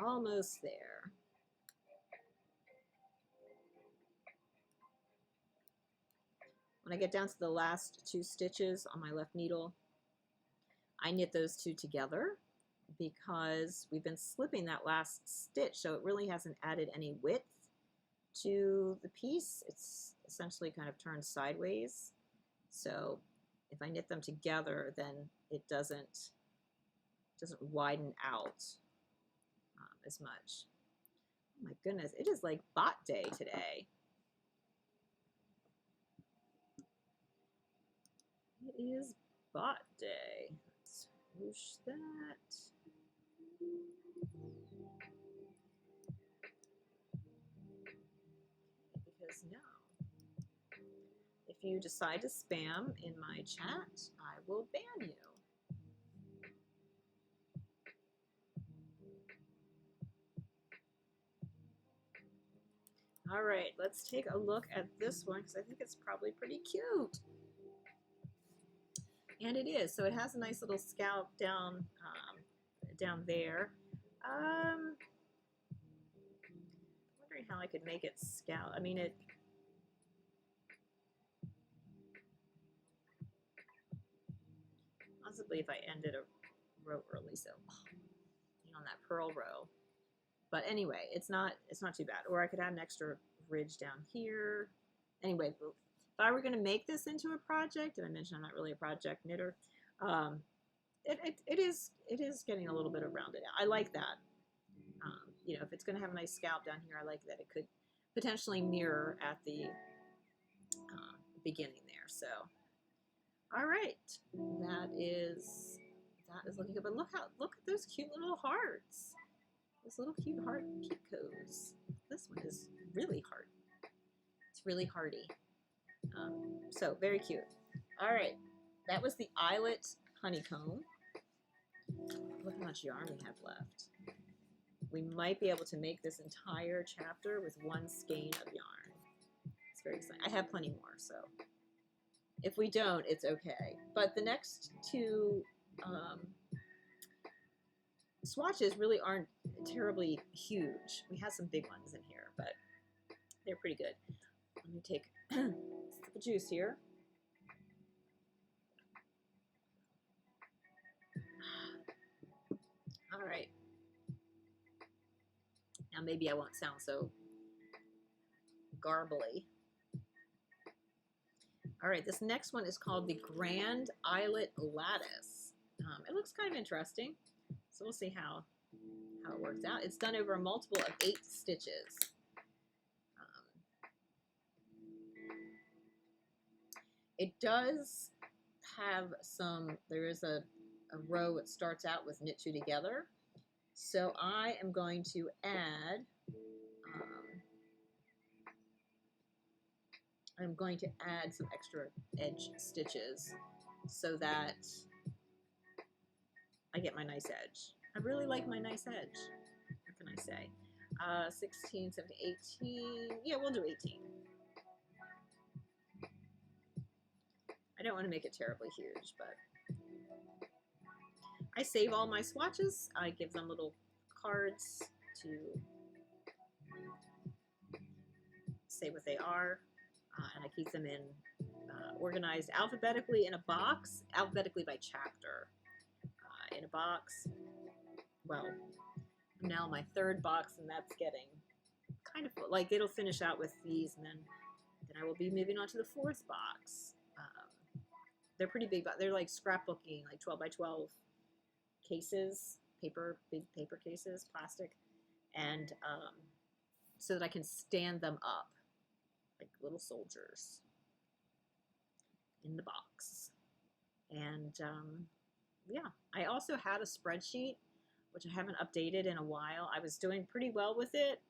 Speaker 1: Almost there. When I get down to the last 2 stitches on my left needle, I knit those 2 together because we've been slipping that last stitch, so it really hasn't added any width to the piece. It's essentially kind of turned sideways. So if I knit them together, then it doesn't widen out as much. Oh my goodness, it is like bot day today. It is bot day. Let's swoosh that. Because now, if you decide to spam in my chat, I will ban you. All right, let's take a look at this one because I think it's probably pretty cute. And it is. So it has a nice little scallop down down there. Wondering how I could make it scallop. I mean, it. Possibly if I ended a row early, so on that purl row. But anyway, it's not too bad. Or I could add an extra ridge down here. Anyway, if I were going to make this into a project, and I mentioned I'm not really a project knitter, it is getting a little bit of rounded out. I like that. You know, if it's going to have a nice scalp down here, I like that it could potentially mirror at the beginning there. So, all right, that is looking good. But look at those cute little hearts. This little cute heart picos. This one is really hard. It's really hardy. So very cute. All right, that was the eyelet honeycomb. Look how much yarn we have left. We might be able to make this entire chapter with 1 skein of yarn. It's very exciting. I have plenty more, so if we don't, it's okay. But the next 2 swatches really aren't terribly huge. We have some big ones in here, but they're pretty good. Let me take a sip of juice here. All right. Now maybe I won't sound so garbly. All right, this next one is called the Grand Eyelet Lattice. It looks kind of interesting, so we'll see how it works out. It's done over a multiple of 8 stitches. It does have some, there is a row that starts out with knit 2 together. So I am going to add, some extra edge stitches so that I get my nice edge. I really like my nice edge. What can I say? 16, 17, 18. Yeah, we'll do 18. I don't want to make it terribly huge, but I save all my swatches. I give them little cards to say what they are, and I keep them in organized alphabetically in a box, alphabetically by chapter, in a box. Well, now my third box, and that's getting kind of full. Like, it'll finish out with these, and then I will be moving on to the fourth box. They're pretty big, but they're like scrapbooking, like 12 by 12 cases, big paper cases, plastic, and so that I can stand them up like little soldiers in the box. And yeah, I also had a spreadsheet, which I haven't updated in a while. I was doing pretty well with it,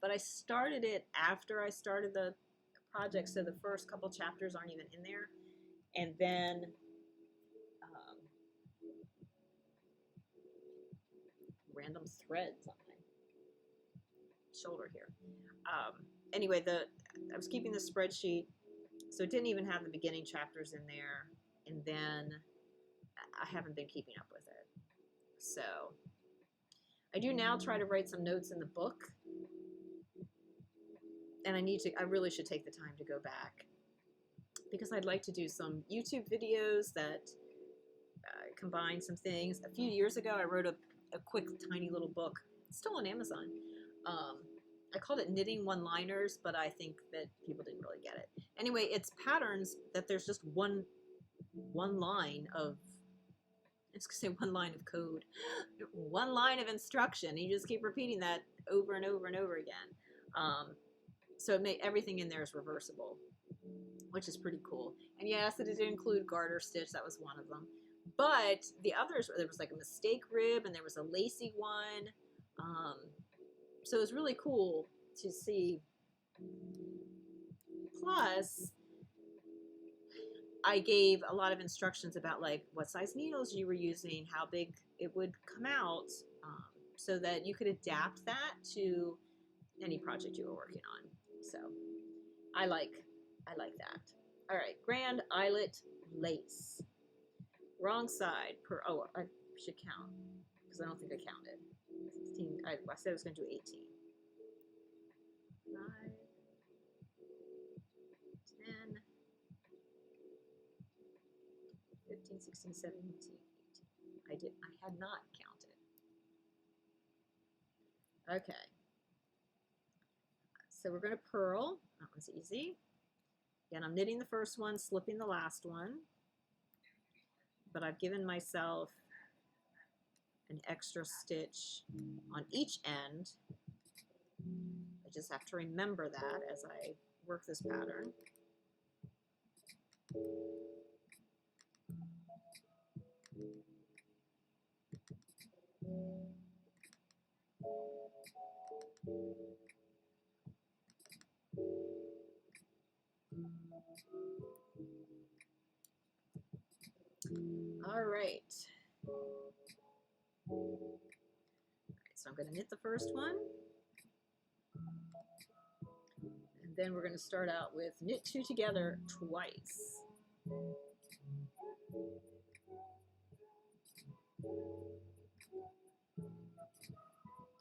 Speaker 1: but I started it after I started the project, so the first couple chapters aren't even in there. And then random threads on my shoulder here. Anyway, I was keeping the spreadsheet, so it didn't even have the beginning chapters in there, and then I haven't been keeping up with it. So I do now try to write some notes in the book, and I really should take the time to go back, because I'd like to do some YouTube videos that combine some things. A few years ago, I wrote a quick, tiny little book. It's still on Amazon. I called it Knitting One-Liners, but I think that people didn't really get it. Anyway, it's patterns that there's just one line of, I was going to say one line of code, one line of instruction. And you just keep repeating that over and over and over again. So everything in there is reversible, which is pretty cool. And yes, it did include garter stitch. That was one of them. But the others, there was like a mistake rib, and there was a lacy one. So it was really cool to see. Plus, I gave a lot of instructions about like what size needles you were using, how big it would come out, so that you could adapt that to any project you were working on. So I like that. All right, Grand Eyelet Lace. Wrong side per, oh, I should count, because I don't think I counted. 16, I said I was going to do 18. 5, 10, 15, 16, 17, 18. I had not counted. Okay. So we're going to purl. That one's easy. Again, I'm knitting the first one, slipping the last one. But I've given myself an extra stitch on each end. I just have to remember that as I work this pattern. All right. So I'm going to knit the first one. And then we're going to start out with knit 2 together twice.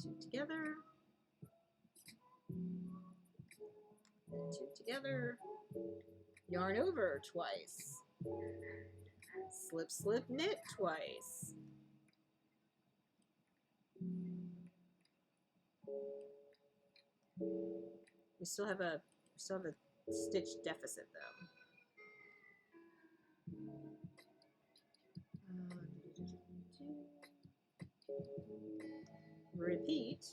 Speaker 1: 2 together. 2 together. Yarn over twice. Slip, slip, knit twice. We still have a stitch deficit though. Repeat.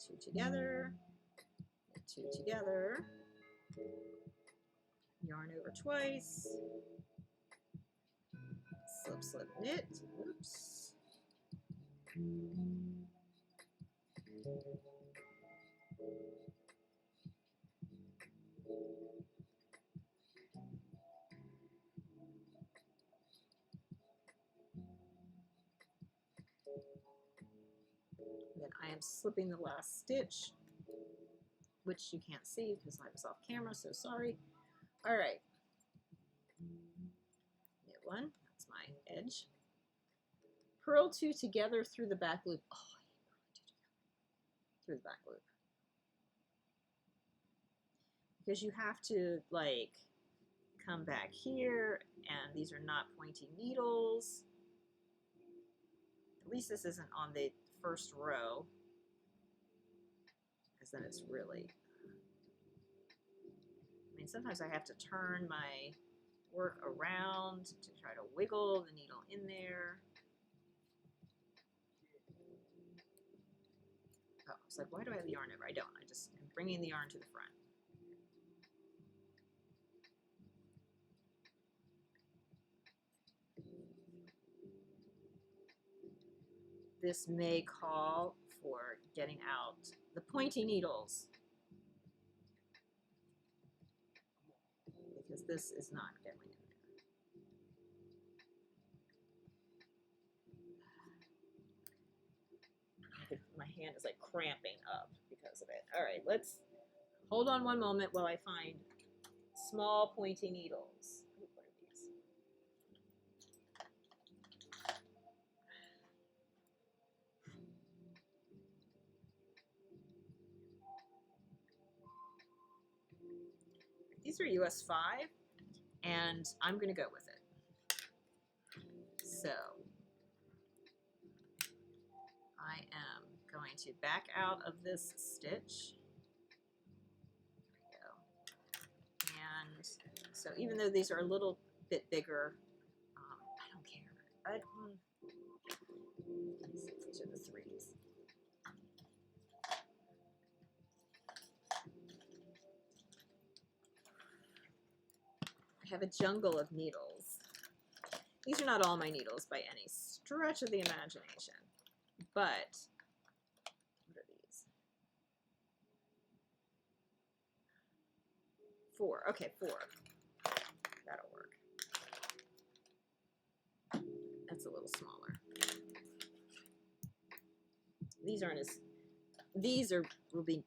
Speaker 1: Two together, 2 together, yarn over twice, slip, slip, knit, oops. am slipping the last stitch, which you can't see because I was off camera, so sorry. All right. Knit one, that's my edge. Purl two together through the back loop. Oh, I hate purling two together through the back loop. Because you have to like come back here, and these are not pointy needles. At least this isn't on the first row, because then it's really, I mean, sometimes I have to turn my work around to try to wiggle the needle in there. Oh, it's like, why do I have the yarn over? I don't. I just am bringing the yarn to the front. This may call for getting out the pointy needles, because this is not going in there. My hand is like cramping up because of it. All right, let's hold on one moment while I find small pointy needles. What are these? These are US 5, and I'm going to go with it. So I am going to back out of this stitch. There we go. And so even though these are a little bit bigger, I don't care. These are the 3s. I have a jungle of needles. These are not all my needles by any stretch of the imagination, but what are these? 4. Okay, 4. That'll work. That's a little smaller. These aren't as, these will be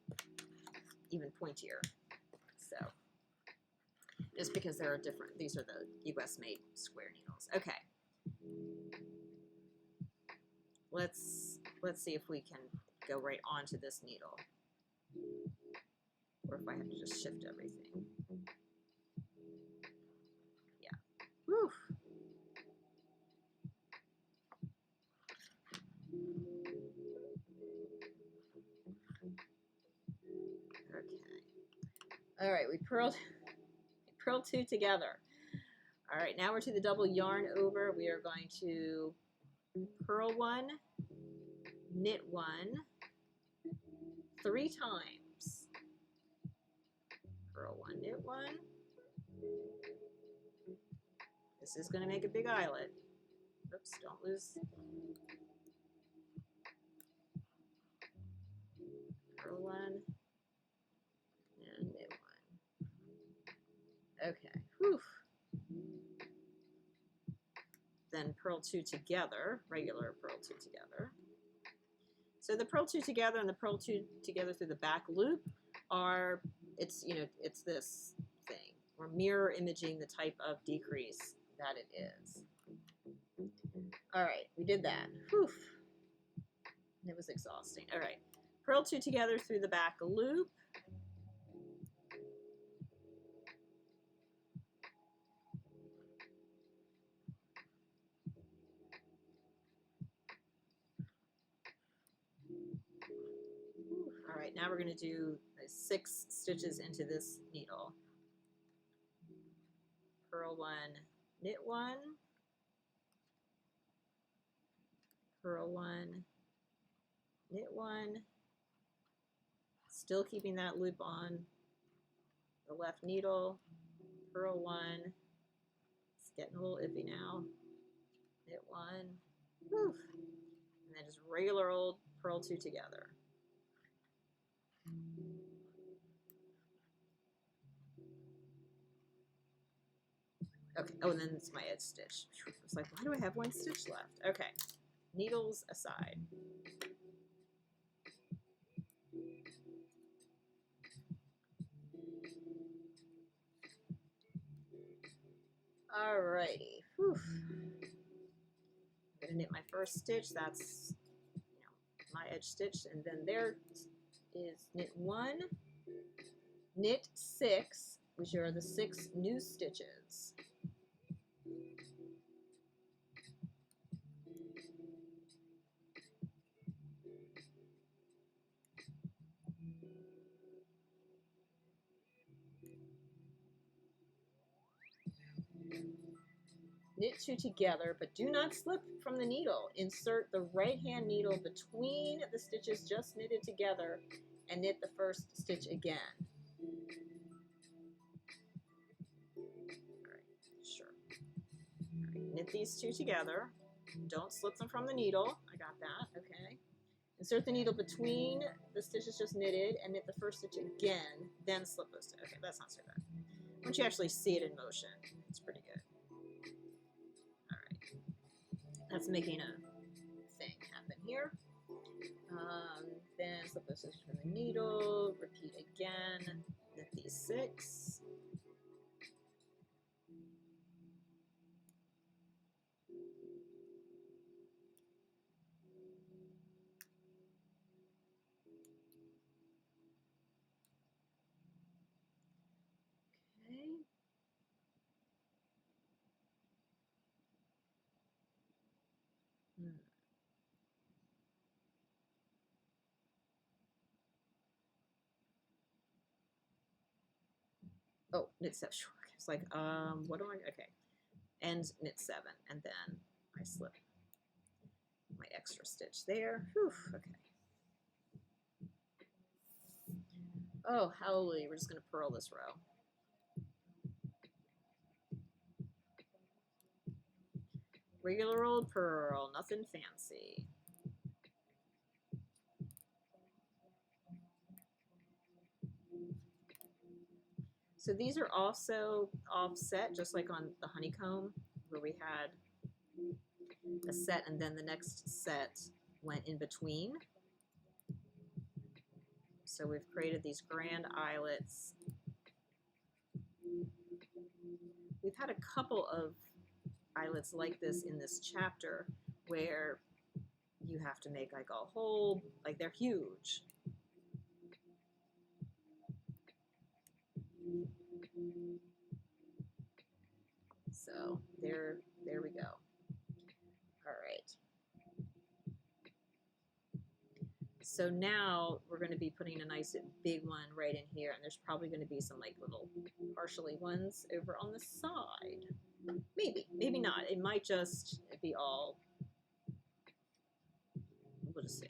Speaker 1: even pointier. So just because there are different, these are the US made square needles. Okay. Let's see if we can go right onto this needle, or if I have to just shift everything. Yeah. Whew. Okay. All right, we purled 2 together. All right, now we're to the double yarn over. We are going to purl 1, knit 1, 3 times. Purl 1, knit 1. This is going to make a big eyelet. Oops, don't lose. Purl 1 and knit 1. Okay. Whew. Then purl 2 together, regular purl 2 together. So the purl 2 together and the purl 2 together through the back loop are, it's this thing. We're mirror imaging the type of decrease that it is. All right, we did that. Whew. It was exhausting. All right, purl 2 together through the back loop. All right, now we're going to do 6 stitches into this needle. Purl 1, knit 1, purl 1, knit 1, still keeping that loop on the left needle, purl 1, it's getting a little iffy now, knit 1, whew, and then just regular old purl 2 together. Okay, oh, and then it's my edge stitch. I was like, why do I have 1 stitch left? Okay, needles aside. Alrighty. Whew. I'm gonna knit my first stitch. That's, my edge stitch, and then there is knit 1, knit 6, which are the 6 new stitches. Knit 2 together, but do not slip from the needle. Insert the right hand needle between the stitches just knitted together and knit the first stitch again. All right, sure. All right, knit these 2 together. Don't slip them from the needle. I got that, okay. Insert the needle between the stitches just knitted and knit the first stitch again, then slip those 2. Okay, that's not so bad. Once you actually see it in motion, it's pretty good. That's making a thing happen here. Then slip those stitches from the needle, repeat again, knit these 6. Okay. Oh, knit 7. It's like, what do I, okay. And knit 7, and then I slip my extra stitch there. Whew, okay. Oh, hallelujah, we're just gonna purl this row. Regular old purl, nothing fancy. So these are also offset, just like on the honeycomb, where we had a set and then the next set went in between. So we've created these grand eyelets. We've had a couple of eyelets like this in this chapter where you have to make like a whole, like they're huge. So there we go. All right. So now we're going to be putting a nice big one right in here, and there's probably going to be some like little partially ones over on the side. Maybe, maybe not. It might just be all, we'll just see.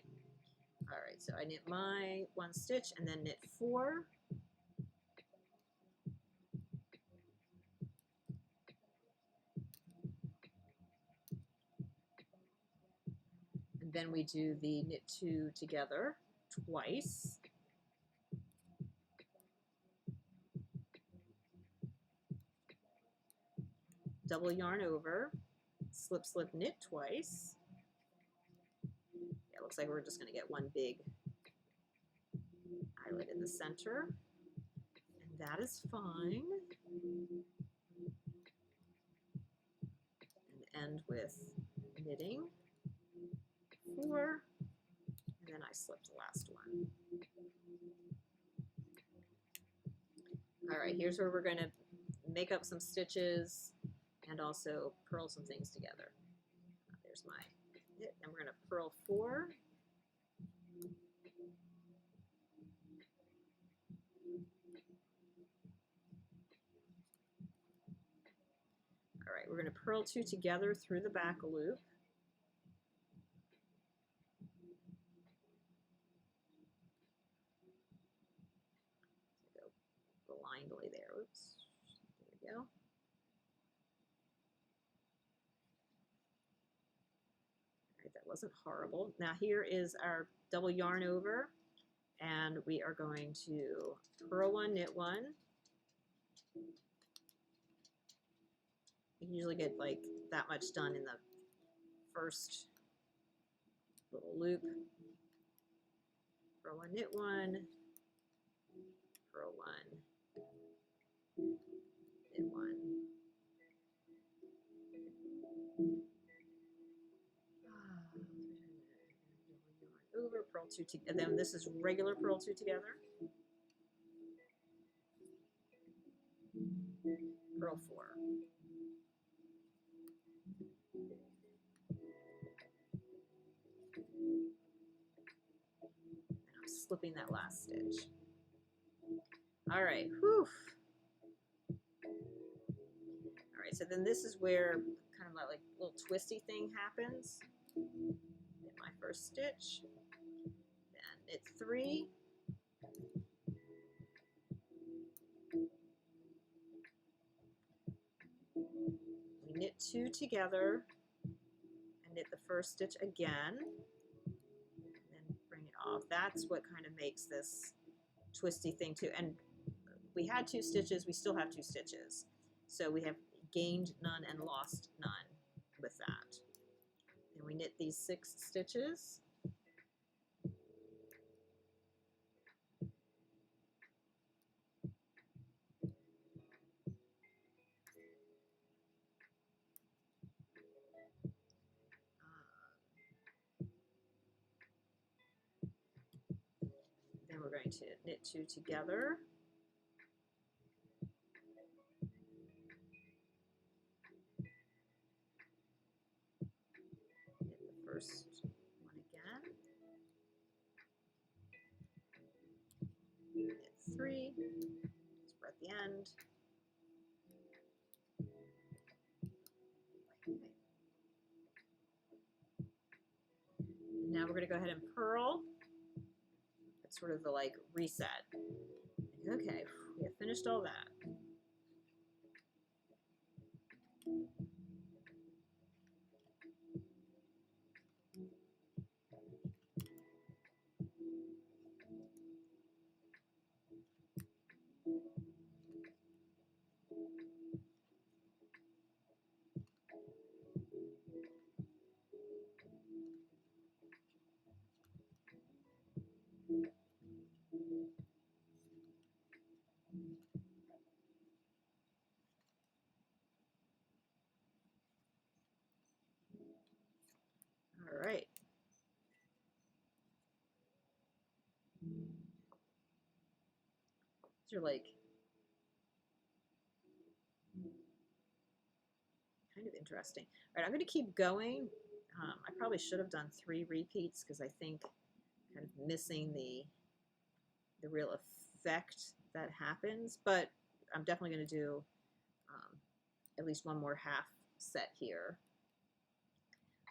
Speaker 1: All right, so I knit my 1 stitch and then knit 4. And then we do the knit 2 together twice. Double yarn over, slip, slip, knit twice. Yeah, it looks like we're just going to get one big eyelet in the center. And that is fine. And end with knitting 4, and then I slipped the last one. All right, here's where we're going to make up some stitches and also purl some things together. There's my knit, and we're going to purl 4. All right, we're going to purl 2 together through the back loop. Go blindly there. Oops. There we go. That wasn't horrible. Now here is our double yarn over, and we are going to purl 1, knit 1. You can usually get like that much done in the first little loop. Purl 1, knit 1, purl 1, knit 1. purl two together, and then this is regular purl two together, purl four. And I'm slipping that last stitch. All right, whew. All right, so then this is where kind of like little twisty thing happens. In my first stitch, then knit 3, we knit 2 together and knit the first stitch again, and then bring it off. That's what kind of makes this twisty thing too. And we had 2 stitches, we still have 2 stitches. So we have gained none and lost none with that. And we knit these 6 stitches. Then we're going to knit 2 together. Knit the first one again. Knit 3. Spread the end. Okay. Now we're going to go ahead and purl. It's sort of the like reset. Okay, we have finished all that. All right. These are like kind of interesting. All right, I'm going to keep going. I probably should have done 3 repeats because I think kind of missing the real effect that happens, but I'm definitely going to do at least one more half set here.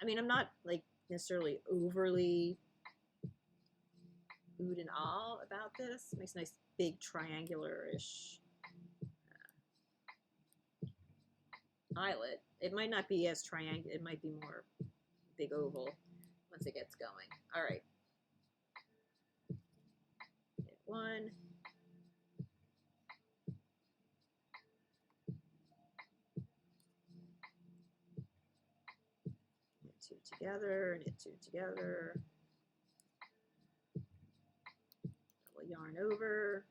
Speaker 1: I mean, I'm not like necessarily overly oohed and ah about this. It makes a nice big triangular-ish eyelet. It might not be as triangular, it might be more big oval once it gets going. All right. Knit 1. Knit 2 together, knit 2 together. Double yarn over.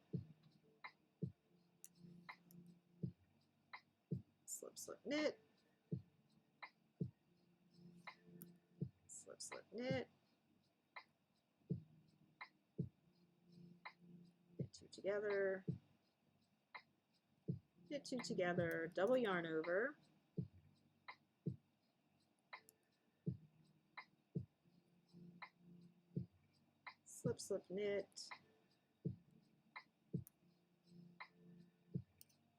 Speaker 1: Slip, slip, knit. Slip, slip, knit. Knit 2 together. Knit 2 together, double yarn over. Slip, slip, knit.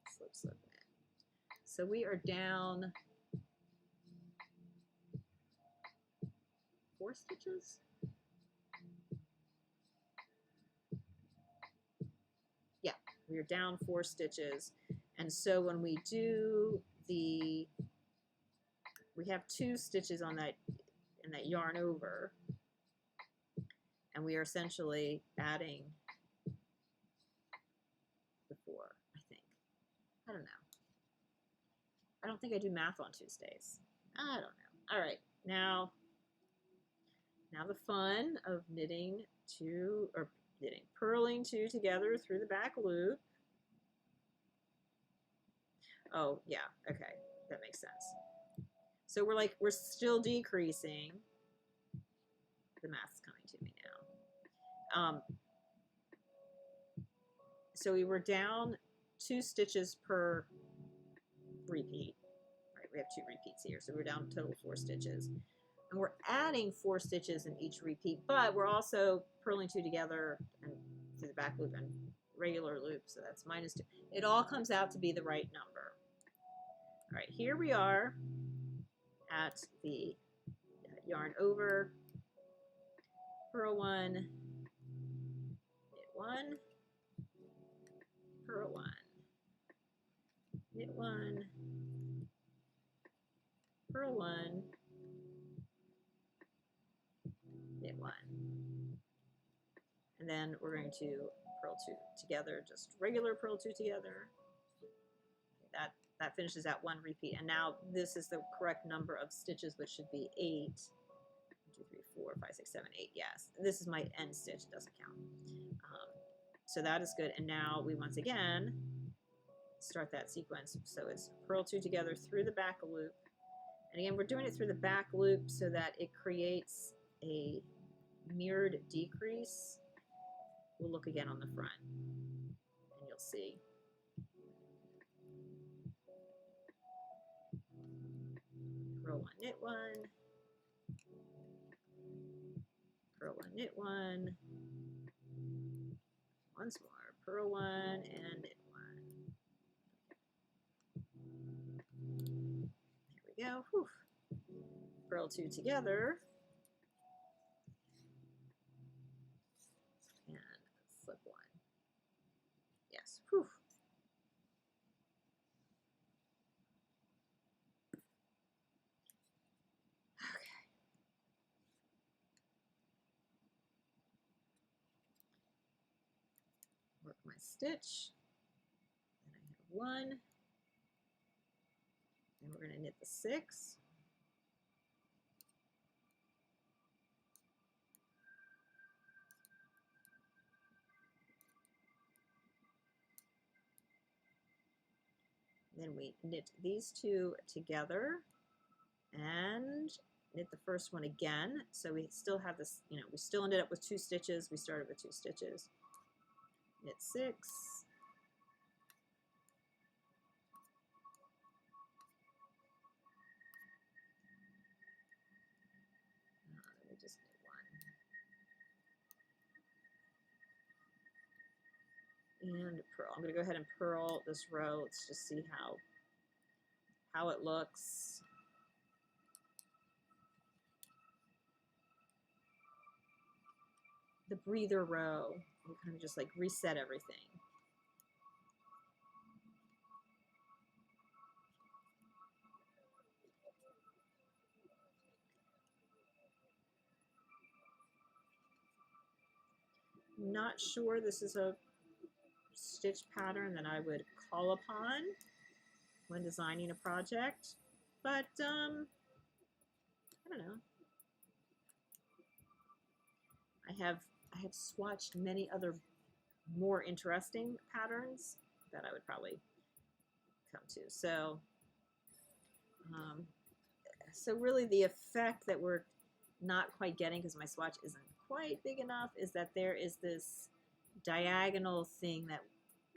Speaker 1: Slip, slip, knit. So we are down 4 stitches. Yeah, we are down 4 stitches. And so when we do the, we have 2 stitches on that, in that yarn over, and we are essentially adding the 4, I think. I don't know. I don't think I do math on Tuesdays. I don't know. All right, now the fun of knitting 2, or knitting, purling 2 together through the back loop. Oh, yeah, okay, that makes sense. So we're still decreasing. The math's coming to me now. So we were down 2 stitches per repeat. Right, we have 2 repeats here, so we're down total 4 stitches. And we're adding 4 stitches in each repeat, but we're also purling 2 together and through the back loop and regular loop, so that's -2. It all comes out to be the right number. All right, here we are at the yarn over, purl 1, knit 1, purl 1, knit 1, purl 1, knit 1. And then we're going to purl 2 together, just regular purl 2 together. That finishes that 1 repeat. And now this is the correct number of stitches, which should be 8. 1, 2, 3, 4, 5, 6, 7, 8. Yes, this is my end stitch. It doesn't count. So that is good. And now we once again start that sequence. So it's purl 2 together through the back loop. And again, we're doing it through the back loop so that it creates a mirrored decrease. We'll look again on the front and you'll see. Purl 1, knit 1, purl 1, knit 1, once more, purl 1 and knit 1. There we go. Whew. Purl 2 together and slip 1. Yes. Whew. Work my stitch, and I have 1, and we're going to knit the 6, then we knit these 2 together and knit the first one again, so we still have this, you know, we still ended up with 2 stitches. We started with 2 stitches. Knit 6, let me just knit 1 and purl. I'm going to go ahead and purl this row. Let's just see how it looks. The breather row. We kind of just like reset everything. Not sure this is a stitch pattern that I would call upon when designing a project, but I don't know. I have swatched many other more interesting patterns that I would probably come to. So, so really the effect that we're not quite getting, because my swatch isn't quite big enough, is that there is this diagonal thing that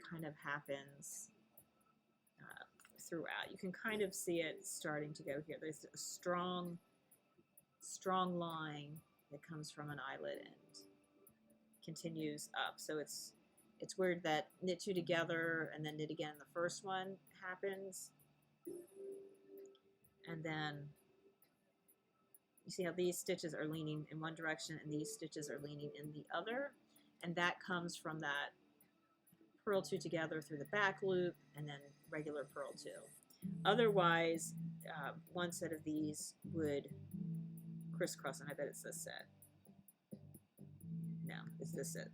Speaker 1: kind of happens throughout. You can kind of see it starting to go here. There's a strong line that comes from an eyelet and continues up. So it's weird that knit 2 together and then knit again. The first one happens, and then you see how these stitches are leaning in one direction and these stitches are leaning in the other, and that comes from that purl 2 together through the back loop and then regular purl 2. Otherwise, one set of these would crisscross, and I bet it's this set. No, it's this set.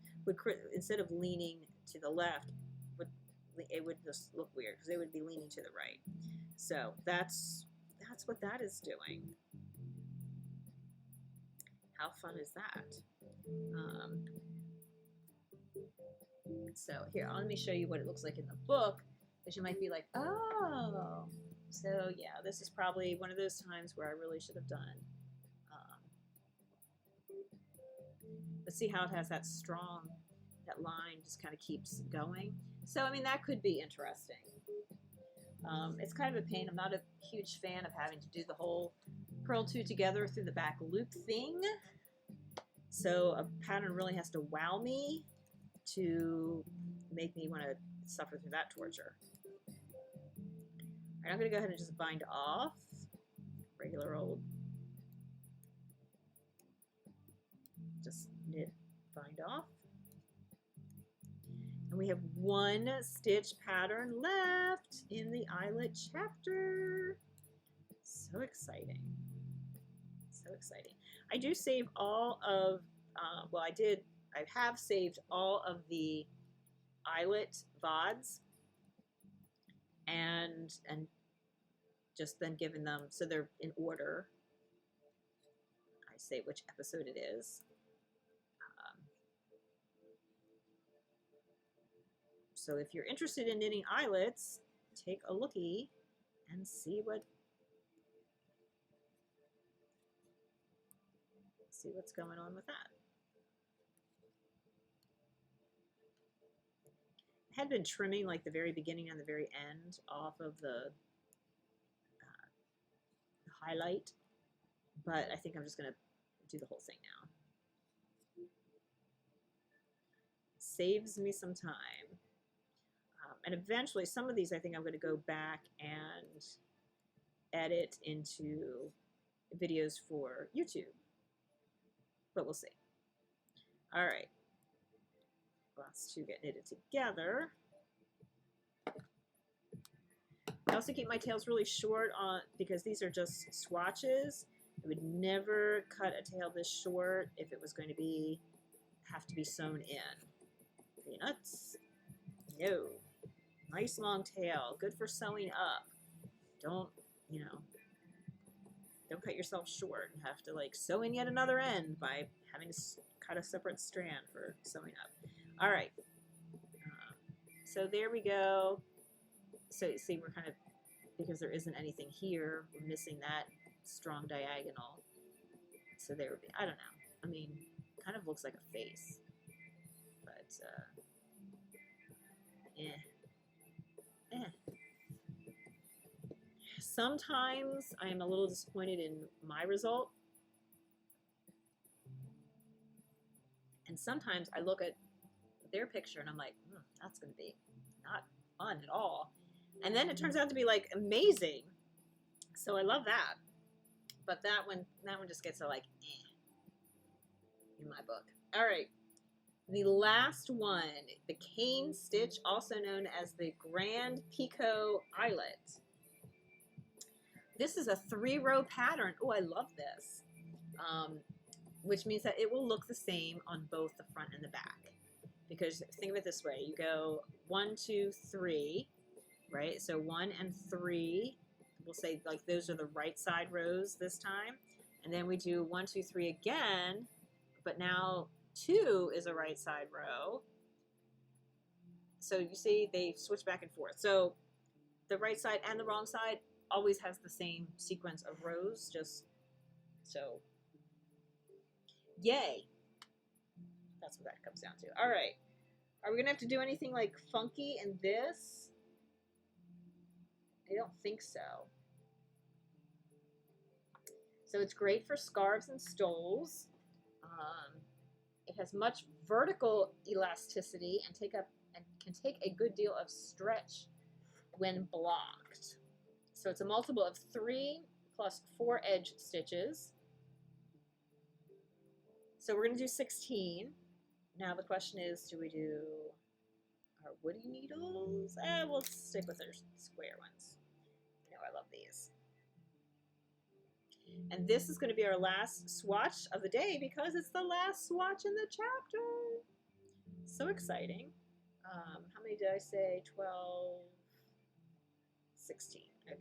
Speaker 1: Instead of leaning to the left, it would just look weird because they would be leaning to the right. So that's what that is doing. How fun is that? So here, let me show you what it looks like in the book, because you might be like, oh. So yeah, this is probably one of those times where I really should have done. see how it has that strong, that line just kind of keeps going. So, I mean, that could be interesting. It's kind of a pain. I'm not a huge fan of having to do the whole purl two together through the back loop thing. So a pattern really has to wow me to make me want to suffer through that torture. All right, I'm going to go ahead and just bind off. Regular old. Just knit, bind off. And we have one stitch pattern left in the eyelet chapter. So exciting. So exciting. I do save all of, well, I have saved all of the eyelet VODs and just then given them, so they're in order. I say which episode it is. So if you're interested in knitting eyelets, take a lookie and see what's going on with that. I had been trimming like the very beginning and the very end off of the highlight, but I think I'm just going to do the whole thing now. Saves me some time. And eventually, some of these I think I'm going to go back and edit into videos for YouTube. But we'll see. All right. Last two get knitted together. I also keep my tails really short because these are just swatches. I would never cut a tail this short if it was going to have to be sewn in. Peanuts? No. Nice long tail, good for sewing up. Don't cut yourself short and have to like sew in yet another end by having to cut a separate strand for sewing up. All right, so there we go. So you see, we're kind of, because there isn't anything here, we're missing that strong diagonal. So there would be, I don't know. I mean, kind of looks like a face, but Sometimes I am a little disappointed in my result. And sometimes I look at their picture and I'm like, that's going to be not fun at all. And then it turns out to be like amazing. So I love that. But that one just gets a like, in my book. All right. The last one, the cane stitch, also known as the Grand Picot Eyelet. This is a 3-row pattern. Oh, I love this. Which means that it will look the same on both the front and the back. Because think of it this way. You go 1, 2, 3, right? So 1 and 3, we'll say like those are the right side rows this time. And then we do 1, 2, 3 again, but now 2 is a right side row. So you see they switch back and forth. So the right side and the wrong side always has the same sequence of rows, just so yay. That's what that comes down to. All right. Are we going to have to do anything like funky in this? I don't think so. So it's great for scarves and stoles. It has much vertical elasticity and can take a good deal of stretch when blocked. So it's a multiple of 3 plus 4 edge stitches. So we're going to do 16. Now the question is, do we do our woody needles? We'll stick with our square ones. You know I love these. And this is going to be our last swatch of the day because it's the last swatch in the chapter. So exciting. How many did I say? 12, 16. Okay.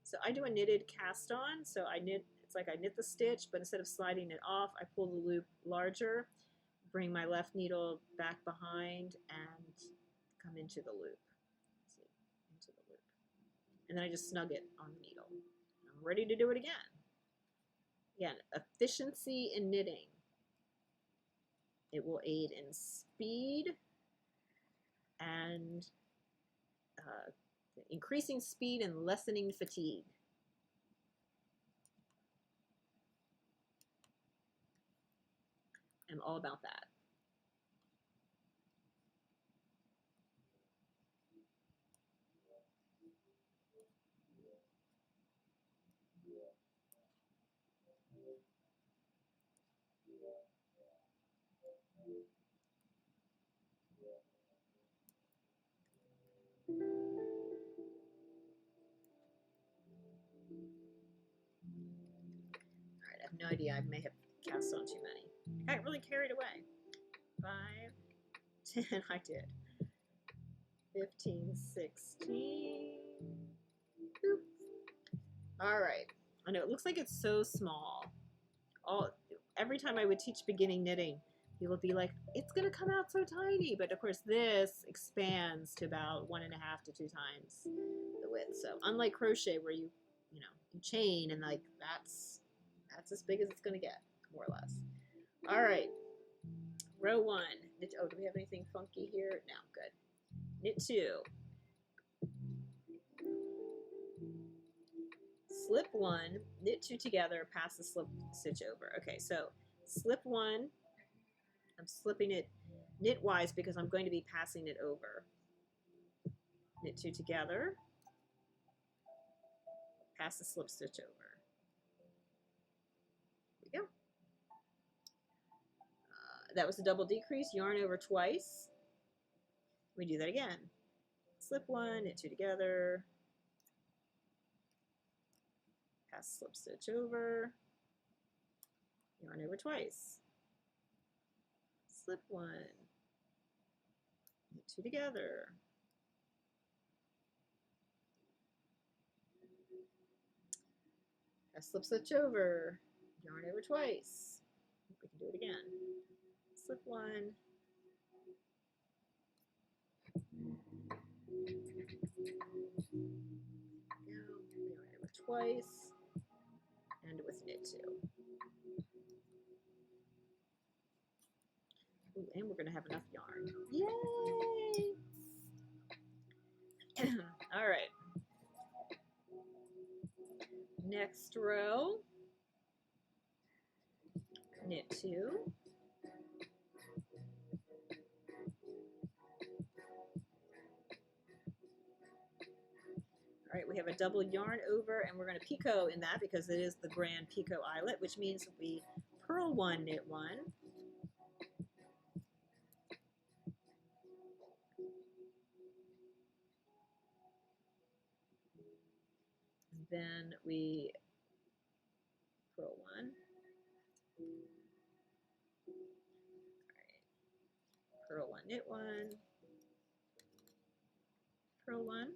Speaker 1: So I do a knitted cast on. So it's like I knit the stitch, but instead of sliding it off, I pull the loop larger, bring my left needle back behind, and come into the loop. See. and then I just snug it on the needle. I'm ready to do it again. Again, efficiency in knitting. It will aid in speed and increasing speed and lessening fatigue. I'm all about that. Alright, I have no idea. I may have cast on too many. I got really carried away. 5, 10, I did. 15, 16. Boop. Alright. I know it looks like it's so small. Every time I would teach beginning knitting, people would be like, it's going to come out so tiny. But of course, this expands to about 1.5 to 2 times the width. So unlike crochet, where you chain and like that's as big as it's going to get, more or less. All right, row 1. Oh, do we have anything funky here? No, good. Knit 2. Slip 1, knit 2 together, pass the slip stitch over. Okay, so slip 1, I'm slipping it knitwise because I'm going to be passing it over. Knit 2 together, pass the slip stitch over. There we go. That was a double decrease, yarn over twice. We do that again. Slip 1, knit 2 together, pass slip stitch over, yarn over twice. Slip 1, knit 2 together, pass slip stitch over, yarn over twice. We can do it again. Slip 1, yarn over twice, and with knit 2. Ooh, and we're going to have enough yarn. Yay! All right. Next row, knit 2. All right, we have a double yarn over, and we're going to picot in that because it is the Grand Picot Eyelet, which means we purl 1, knit 1. Then we purl 1. Right. Purl 1, knit 1. Purl 1.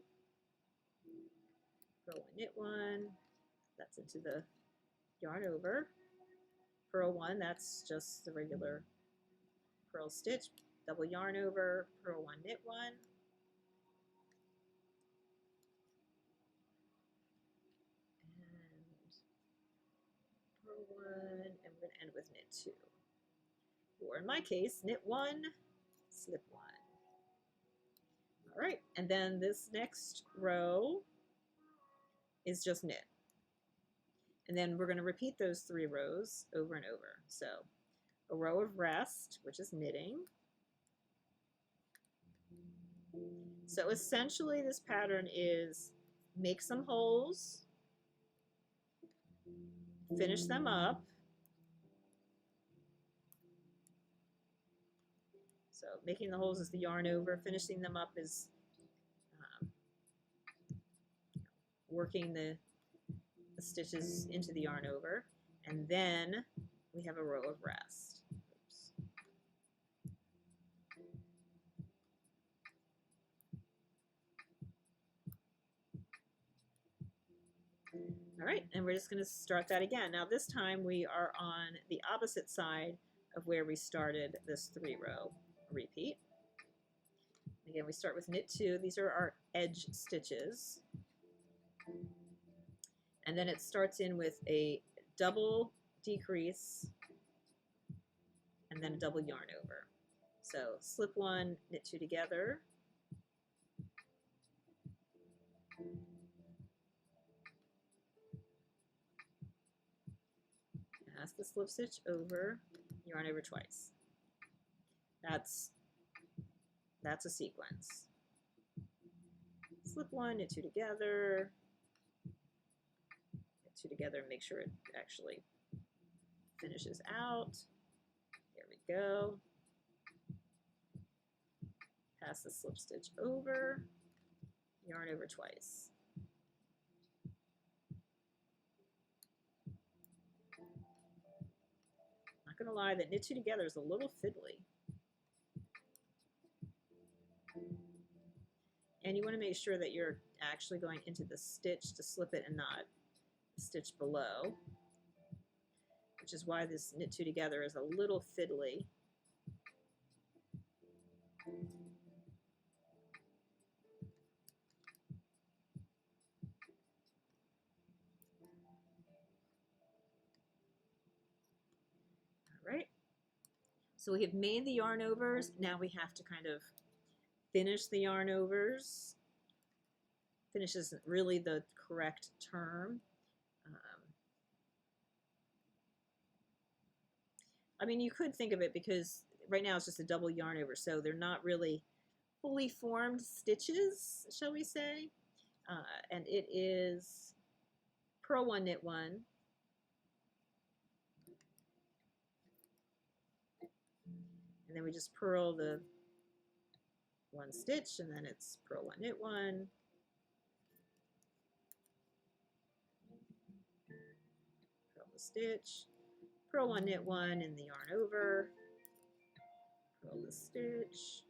Speaker 1: Purl 1, knit 1. That's into the yarn over. Purl 1, that's just the regular purl stitch. Double yarn over, purl 1, knit 1. Purl 1, and we're going to end with knit 2. Or in my case, knit 1, slip 1. All right, and then this next row is just knit. And then we're going to repeat those 3 rows over and over. So a row of rest, which is knitting. So essentially this pattern is make some holes, finish them up. So making the holes is the yarn over, finishing them up is working the stitches into the yarn over, and then we have a row of rest. Oops. All right, and we're just going to start that again. Now this time we are on the opposite side of where we started this 3-row repeat. Again, we start with knit 2. These are our edge stitches. And then it starts in with a double decrease and then a double yarn over. So slip one, knit two together. Pass the slip stitch over, yarn over twice. That's a sequence. Slip one, knit two together, knit two together, and make sure it actually finishes out. There we go. Pass the slip stitch over, yarn over twice. Not gonna lie, that knit two together is a little fiddly. And you want to make sure that you're actually going into the stitch to slip it and not stitch below, which is why this knit two together is a little fiddly. All right, so we have made the yarn overs. Now we have to kind of finish the yarn overs. Finish isn't really the correct term. I mean, you could think of it, because right now it's just a double yarn over, so they're not really fully formed stitches, shall we say. And it is purl one, knit one. And then we just purl the one stitch, and then it's purl one, knit one. Purl the stitch, purl one, knit one in the yarn over, purl the stitch,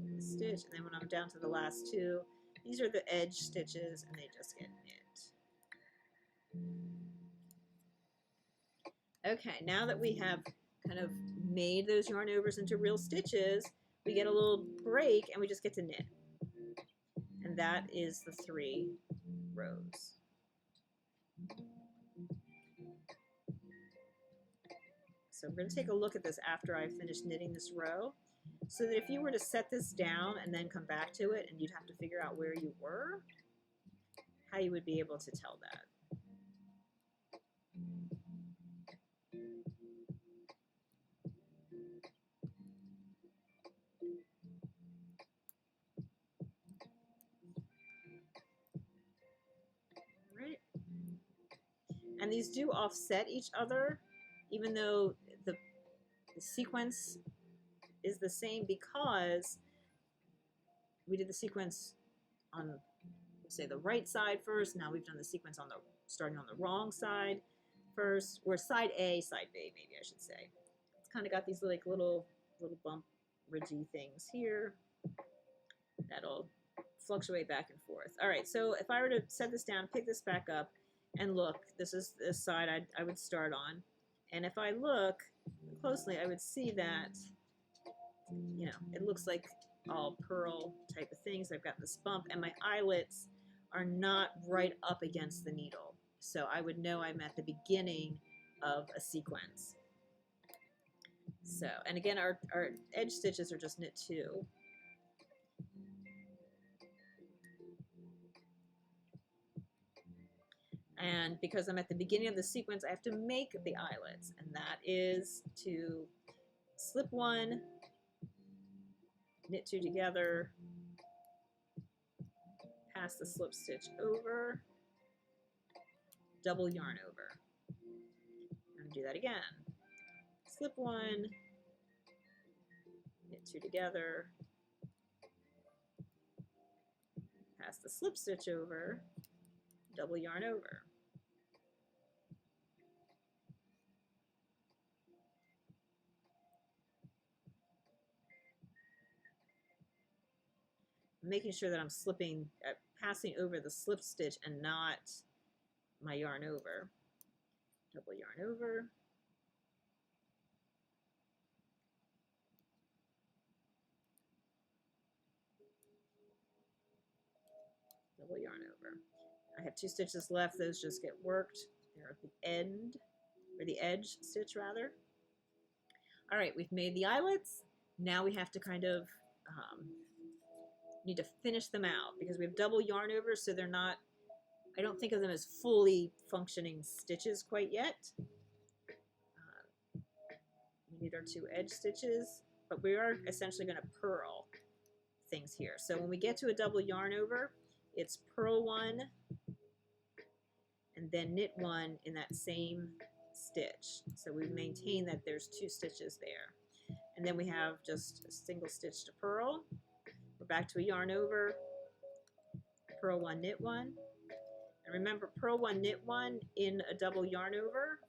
Speaker 1: the stitch, and then when I'm down to the last two, these are the edge stitches, and they just get knit. Okay, now that we have kind of made those yarn overs into real stitches, we get a little break and we just get to knit. And that is the 3 rows. So we're going to take a look at this after I finish knitting this row, so that if you were to set this down and then come back to it and you'd have to figure out where you were, how you would be able to tell that. And these do offset each other, even though the sequence is the same, because we did the sequence on, say, the right side first. Now we've done the sequence on the starting on the wrong side first, or side A, side B, maybe I should say. It's kind of got these like little bump ridgy things here that'll fluctuate back and forth. All right, so if I were to set this down, pick this back up, and look, this is the side I would start on. And if I look closely, I would see that, you know, it looks like all purl type of things. I've got this bump, and my eyelets are not right up against the needle. So I would know I'm at the beginning of a sequence. So, and again, our edge stitches are just knit 2. And because I'm at the beginning of the sequence, I have to make the eyelets, and that is to slip 1, knit 2 together, pass the slip stitch over, double yarn over. I'm going to do that again. Slip 1, knit 2 together, pass the slip stitch over, double yarn over. Making sure that I'm passing over the slip stitch and not my yarn over. Double yarn over. double yarn over. I have 2 stitches left. Those just get worked. They're at the end, or the edge stitch rather. All right, we've made the eyelets. Now we have to kind of need to finish them out because we have double yarn over, so they're not, I don't think of them as fully functioning stitches quite yet. We need our 2 edge stitches, but we are essentially going to purl things here. So when we get to a double yarn over, it's purl 1 and then knit 1 in that same stitch. So we maintain that there's 2 stitches there. And then we have just a single stitch to purl. We're back to a yarn over, purl 1, knit 1. And remember, purl 1, knit 1 in a double yarn over,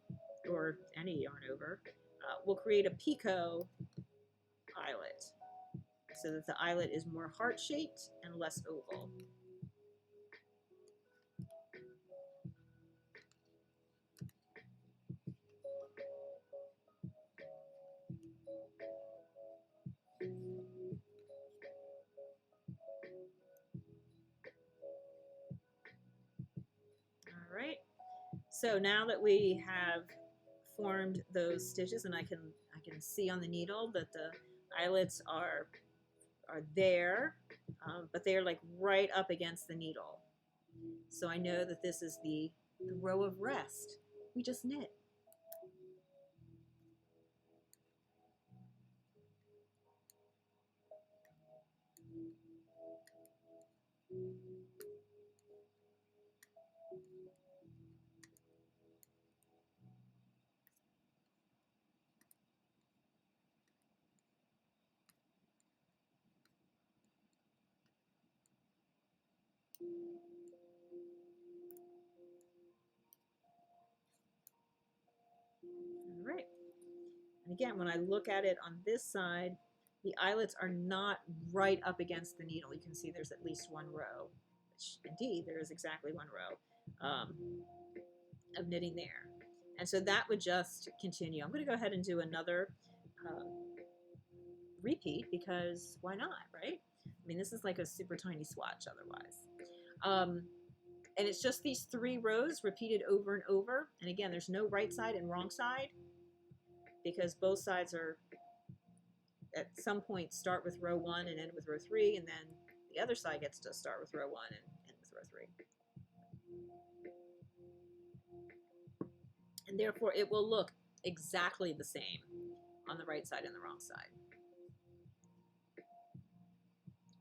Speaker 1: or any yarn over, will create a picot eyelet, so that the eyelet is more heart-shaped and less oval. All right, so now that we have formed those stitches, and I can see on the needle that the eyelets are there, but they are like right up against the needle. So I know that this is the row of rest. We just knit. All right. And again, when I look at it on this side, the eyelets are not right up against the needle. You can see there's at least 1 row, which indeed there is exactly 1 row of knitting there. And so that would just continue. I'm going to go ahead and do another repeat because why not, right? I mean, this is like a super tiny swatch otherwise. And it's just these 3 rows repeated over and over. And again, there's no right side and wrong side because both sides are at some point start with row 1 and end with row 3, and then the other side gets to start with row 1 and end with row 3. And therefore it will look exactly the same on the right side and the wrong side.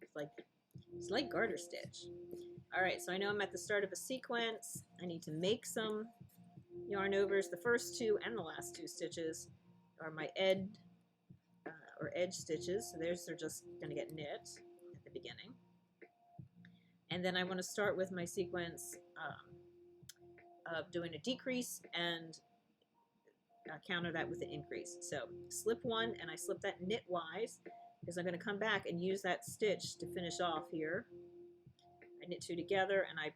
Speaker 1: It's like garter stitch. All right, so I know I'm at the start of a sequence. I need to make some yarn overs. The first 2 and the last 2 stitches are my edge stitches. So they're just going to get knit at the beginning. And then I want to start with my sequence of doing a decrease and counter that with an increase. So slip 1, and I slip that knitwise because I'm going to come back and use that stitch to finish off here. I knit 2 together and I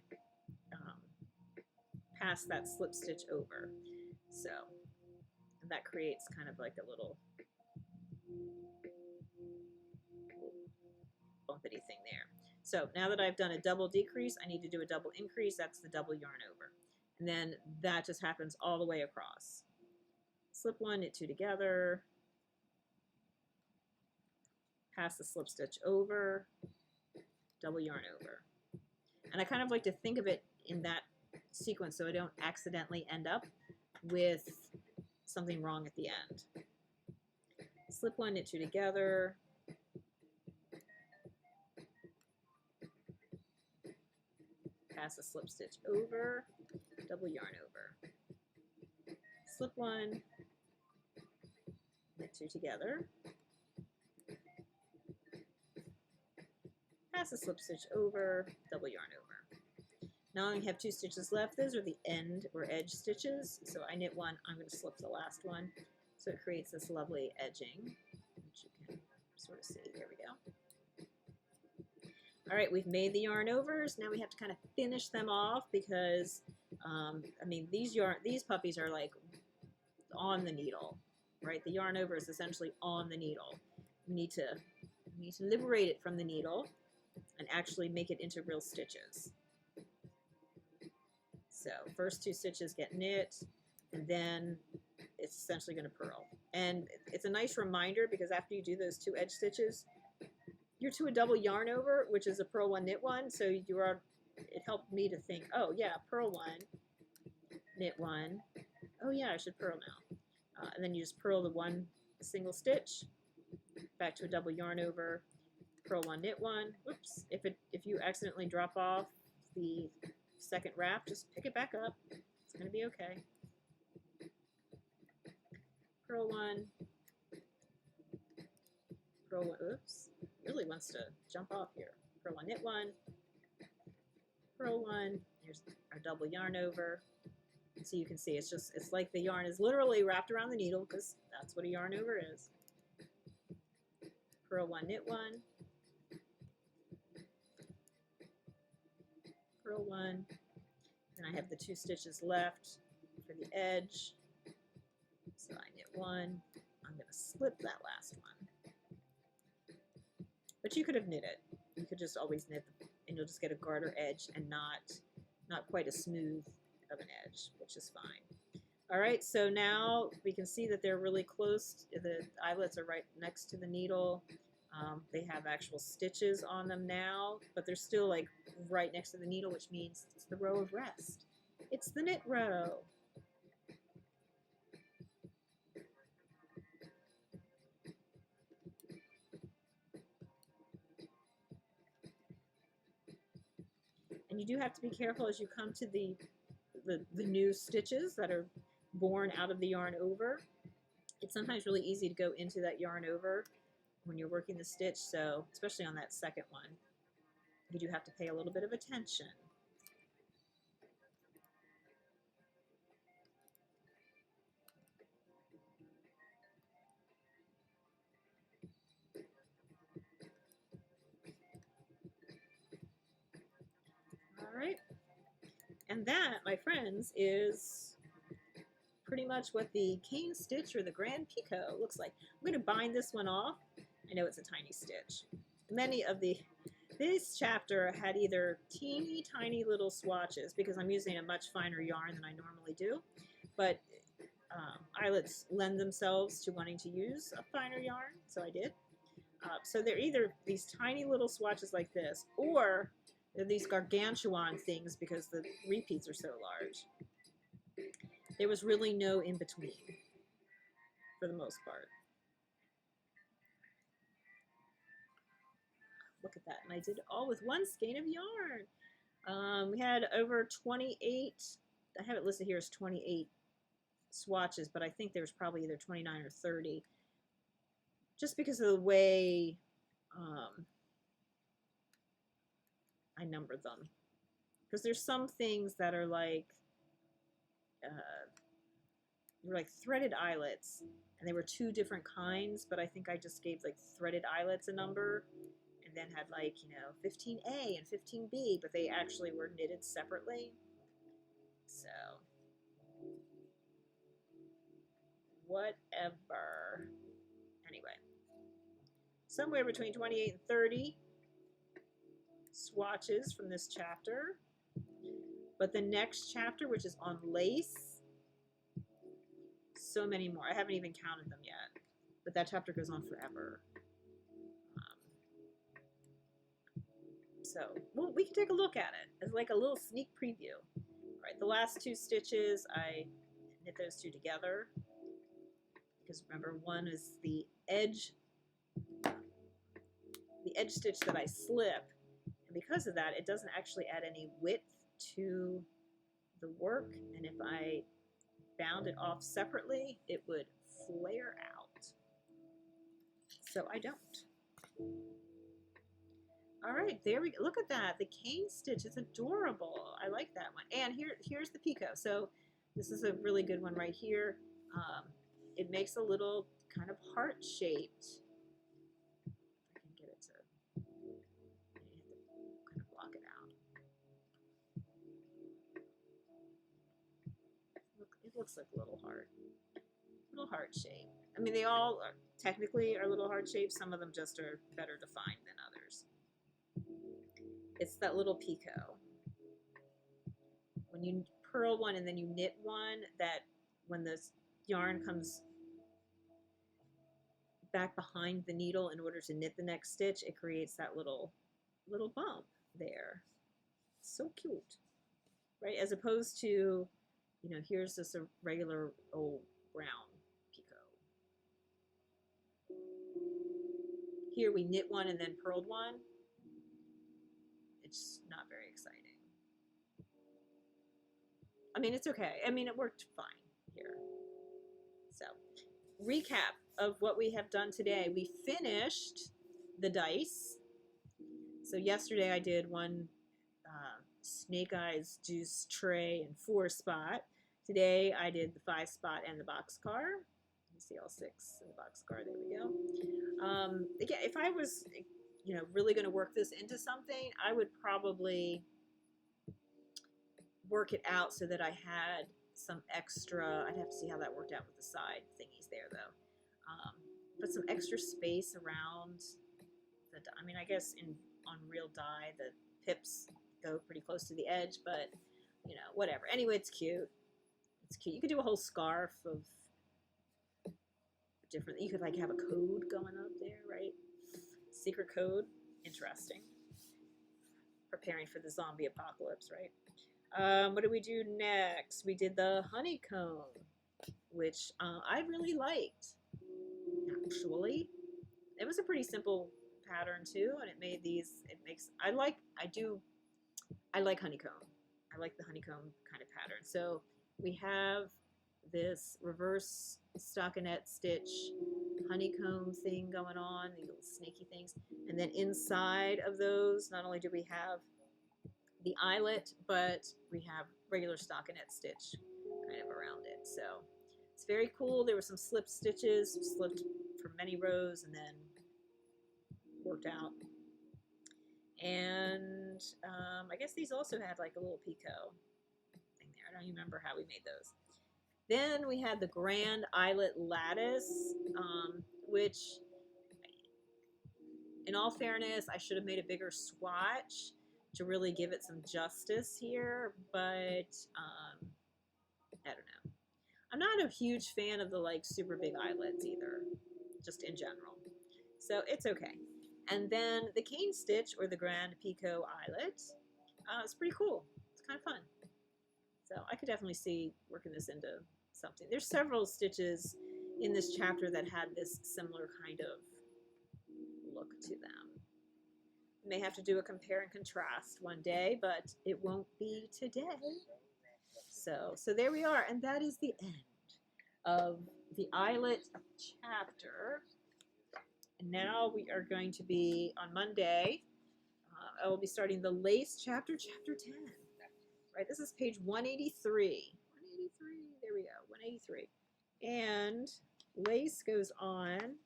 Speaker 1: pass that slip stitch over. So and that creates kind of like a little bumpity thing there. So now that I've done a double decrease, I need to do a double increase. That's the double yarn over. And then that just happens all the way across. Slip 1, knit 2 together, pass the slip stitch over, double yarn over. And I kind of like to think of it in that sequence so I don't accidentally end up with something wrong at the end. Slip 1, knit 2 together, pass a slip stitch over, double yarn over. Slip 1, knit 2 together, pass a slip stitch over, double yarn over. Now I have 2 stitches left. Those are the end or edge stitches. So I knit 1, I'm going to slip the last one. So it creates this lovely edging, which you can sort of see. There we go. All right, we've made the yarn overs. Now we have to kind of finish them off because, I mean, these puppies are like on the needle, right? The yarn over is essentially on the needle. We need to liberate it from the needle and actually make it into real stitches. So first 2 stitches get knit, and then it's essentially going to purl. And it's a nice reminder because after you do those 2 edge stitches, you're to a double yarn over, which is a purl 1, knit 1. So you are. It helped me to think, oh yeah, purl 1, knit 1. Oh yeah, I should purl now. And then you just purl the 1 single stitch, back to a double yarn over, purl 1, knit 1. Whoops! If you accidentally drop off the second wrap, just pick it back up. It's going to be okay. Purl 1, purl 1. Oops! Really wants to jump off here. Purl 1, knit 1, purl 1. Here's our double yarn over. And so you can see it's like the yarn is literally wrapped around the needle because that's what a yarn over is. Purl 1, knit 1, purl 1, and I have the 2 stitches left for the edge. So I knit 1. I'm going to slip that last one. But you could have knit it. You could just always knit, and you'll just get a garter edge and not quite as smooth of an edge, which is fine. All right, so now we can see that they're really close. The eyelets are right next to the needle. They have actual stitches on them now, but they're still like right next to the needle, which means it's the row of rest. It's the knit row. And you do have to be careful as you come to the new stitches that are born out of the yarn over. It's sometimes really easy to go into that yarn over when you're working the stitch, so especially on that second one, you do have to pay a little bit of attention. All right, and that, my friends, is pretty much what the cane stitch or the grand picot looks like. I'm going to bind this one off. I know it's a tiny stitch. Many of this chapter had either teeny tiny little swatches because I'm using a much finer yarn than I normally do, but eyelets lend themselves to wanting to use a finer yarn, so I did. So they're either these tiny little swatches like this, or they're these gargantuan things because the repeats are so large. There was really no in between for the most part. Look at that, and I did it all with 1 skein of yarn. We had over 28, I have it listed here as 28 swatches, but I think there was probably either 29 or 30, just because of the way I numbered them. Because there's some things that are like threaded eyelets, and they were 2 different kinds, but I think I just gave like threaded eyelets a number, and then had like, you know, 15A and 15B, but they actually were knitted separately. So whatever. Anyway, somewhere between 28 and 30 swatches from this chapter. But the next chapter, which is on lace, so many more. I haven't even counted them yet, but that chapter goes on forever. So well, we can take a look at it as like a little sneak preview. All right, the last 2 stitches, I knit those 2 together because remember, one is the edge stitch that I slip, and because of that, it doesn't actually add any width to the work, and if I bound it off separately, it would flare out. So I don't. All right, there we go. Look at that. The cane stitch is adorable. I like that one. And here's the picot. So this is a really good one right here. It makes a little kind of heart-shaped. I can get it to kind of block it out. It looks like a little heart shape. I mean, they all are, technically are little heart shapes. Some of them just are better defined than others. It's that little picot. When you purl one and then you knit one, that when the yarn comes back behind the needle in order to knit the next stitch, it creates that little bump there. So cute, right? As opposed to, you know, here's just a regular old brown picot. Here we knit one and then purled one. It's not very exciting. I mean, it's okay. I mean, it worked fine here. So, recap of what we have done today. We finished the dice. So yesterday I did one Snake Eyes Juice Tray and 4-spot. Today I did the 5-spot and the boxcar. You see all 6 in the boxcar. There we go. Again, if I was, you know, really going to work this into something, I would probably work it out so that I had some extra. I'd have to see how that worked out with the side thingies there, though. But some extra space around the. I mean, I guess on real die the pips go pretty close to the edge, but you know, whatever. Anyway, it's cute. It's cute. You could do a whole scarf of different. You could like have a code going up there, right? Secret code. Interesting. Preparing for the zombie apocalypse, right? What did we do next? We did the honeycomb, which I really liked. Actually, it was a pretty simple pattern too, and it made these. It makes. I like honeycomb. I like the honeycomb kind of pattern. So we have this reverse stockinette stitch honeycomb thing going on, these little snaky things, and then inside of those, not only do we have the eyelet, but we have regular stockinette stitch kind of around it. So it's very cool. There were some slip stitches, slipped for many rows, and then worked out. And I guess these also had like a little picot thing there. I don't even remember how we made those. Then we had the grand eyelet lattice, which, in all fairness, I should have made a bigger swatch to really give it some justice here, but I don't know. I'm not a huge fan of the like super big eyelets either, just in general. So it's okay. And then the cane stitch, or the grand picot eyelet, it's pretty cool. It's kind of fun. So I could definitely see working this into something. There's several stitches in this chapter that had this similar kind of look to them. May have to do a compare and contrast one day, but it won't be today. So there we are, and that is the end of the eyelet chapter. And now we are going to be on Monday. I will be starting the lace chapter, chapter 10. Right, this is page 183. 183. There we go. 183. And lace goes on.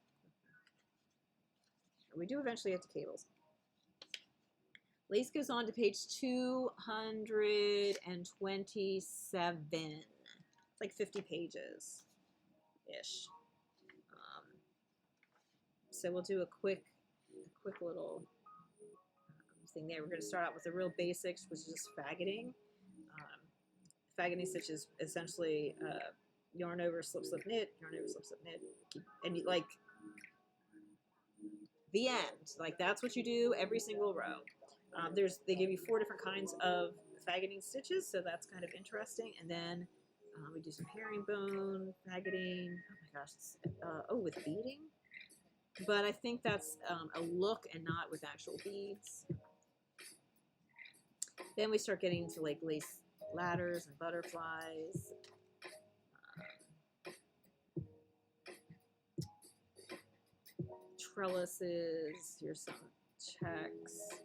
Speaker 1: We do eventually get to cables. Lace goes on to page 227. It's like 50 pages-ish. So we'll do a quick little thing there. We're going to start out with the real basics, which is just faggoting. Faggoting stitch is essentially yarn over, slip, slip, knit, yarn over, slip, slip, knit. And like the end. Like that's what you do every single row. They give you 4 different kinds of faggoting stitches, so that's kind of interesting. And then we do some herringbone faggoting. Oh my gosh, with beading. But I think that's a look and not with actual beads. Then we start getting into like lace ladders and butterflies. Trellises. Here's some checks.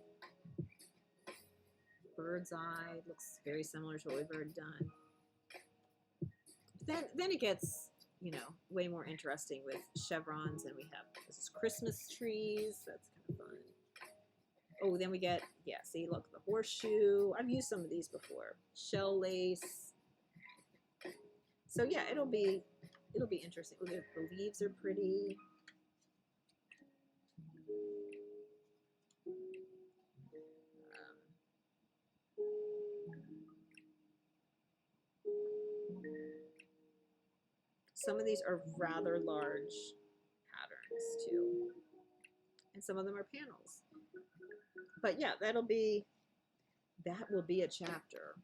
Speaker 1: Bird's eye looks very similar to what we've already done. Then it gets, you know, way more interesting with chevrons, and we have this is Christmas trees. That's kind of fun. Oh, then we get, yeah, see, look, the horseshoe. I've used some of these before. Shell lace. So yeah, it'll be interesting. Oh, the leaves are pretty. Some of these are rather large patterns too. And some of them are panels. But yeah, that will be a chapter.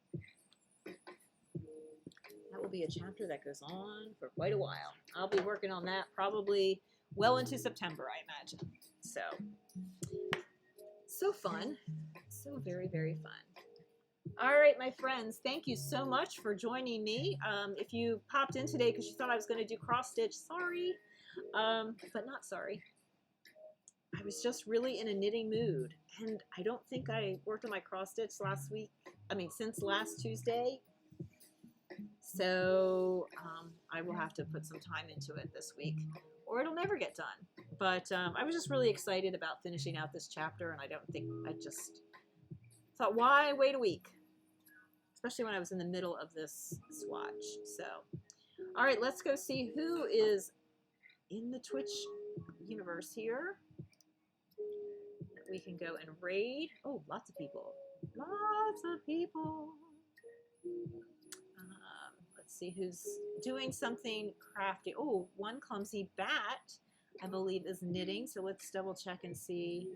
Speaker 1: That will be a chapter that goes on for quite a while. I'll be working on that probably well into September, I imagine. So fun. So very, very fun. All right, my friends, thank you so much for joining me. If you popped in today because you thought I was going to do cross stitch, sorry, but not sorry. I was just really in a knitting mood, and I don't think I worked on my cross stitch since last Tuesday. So I will have to put some time into it this week, or it'll never get done. But I was just really excited about finishing out this chapter, and I just thought, why wait a week? Especially when I was in the middle of this swatch. So, all right, let's go see who is in the Twitch universe here. We can go and raid. Oh, lots of people. Lots of people. Let's see who's doing something crafty. Oh, one clumsy bat, I believe, is knitting. So let's double check and see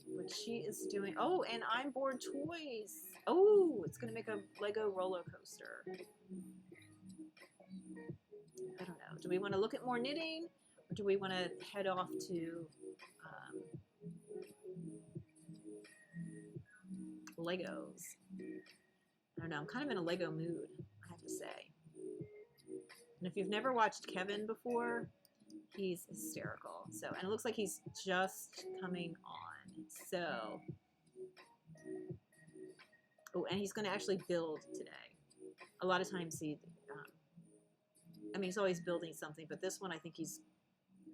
Speaker 1: what she is doing. Oh, and I'm Bored Toys. Oh, it's going to make a Lego roller coaster. I don't know. Do we want to look at more knitting, or do we want to head off to Legos? I don't know. I'm kind of in a Lego mood, I have to say. And if you've never watched Kevin before, he's hysterical. So, and it looks like he's just coming on. So, oh, and he's going to actually build today. A lot of times he's always building something, but this one I think he's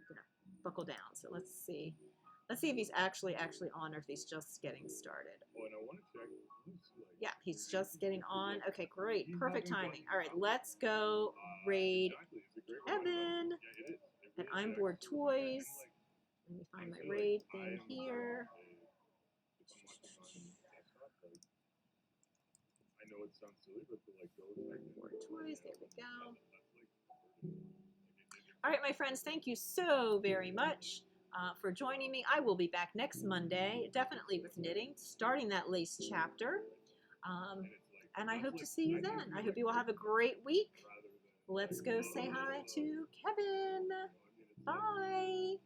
Speaker 1: going to buckle down. So let's see. Let's see if he's actually on, or if he's just getting started.
Speaker 2: Oh, and I want to check.
Speaker 1: Yeah, he's just getting on. Okay, great. Perfect timing. All right, let's go raid Evan. And I'm Bored Toys. Let me find my raid thing here.
Speaker 2: I know it sounds silly, but
Speaker 1: Bored Toys, there we go. All right, my friends, thank you so very much for joining me. I will be back next Monday, definitely with knitting, starting that lace chapter. And I hope to see you then. I hope you will have a great week. Let's go say hi to Kevin. Bye.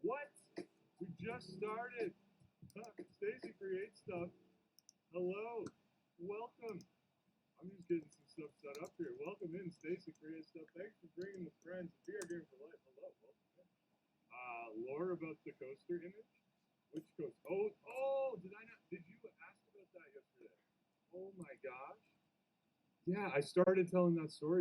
Speaker 2: What? We just started. Stacy Creates Stuff. Hello. Welcome. I'm just getting some stuff set up here. Welcome in, Stacy Creates Stuff. Thanks for bringing the friends. We are doing for life. Hello. Welcome in. Laura, about the coaster image. Which coaster? Oh, did you ask about that yesterday? Oh my gosh. Yeah, I started telling that story.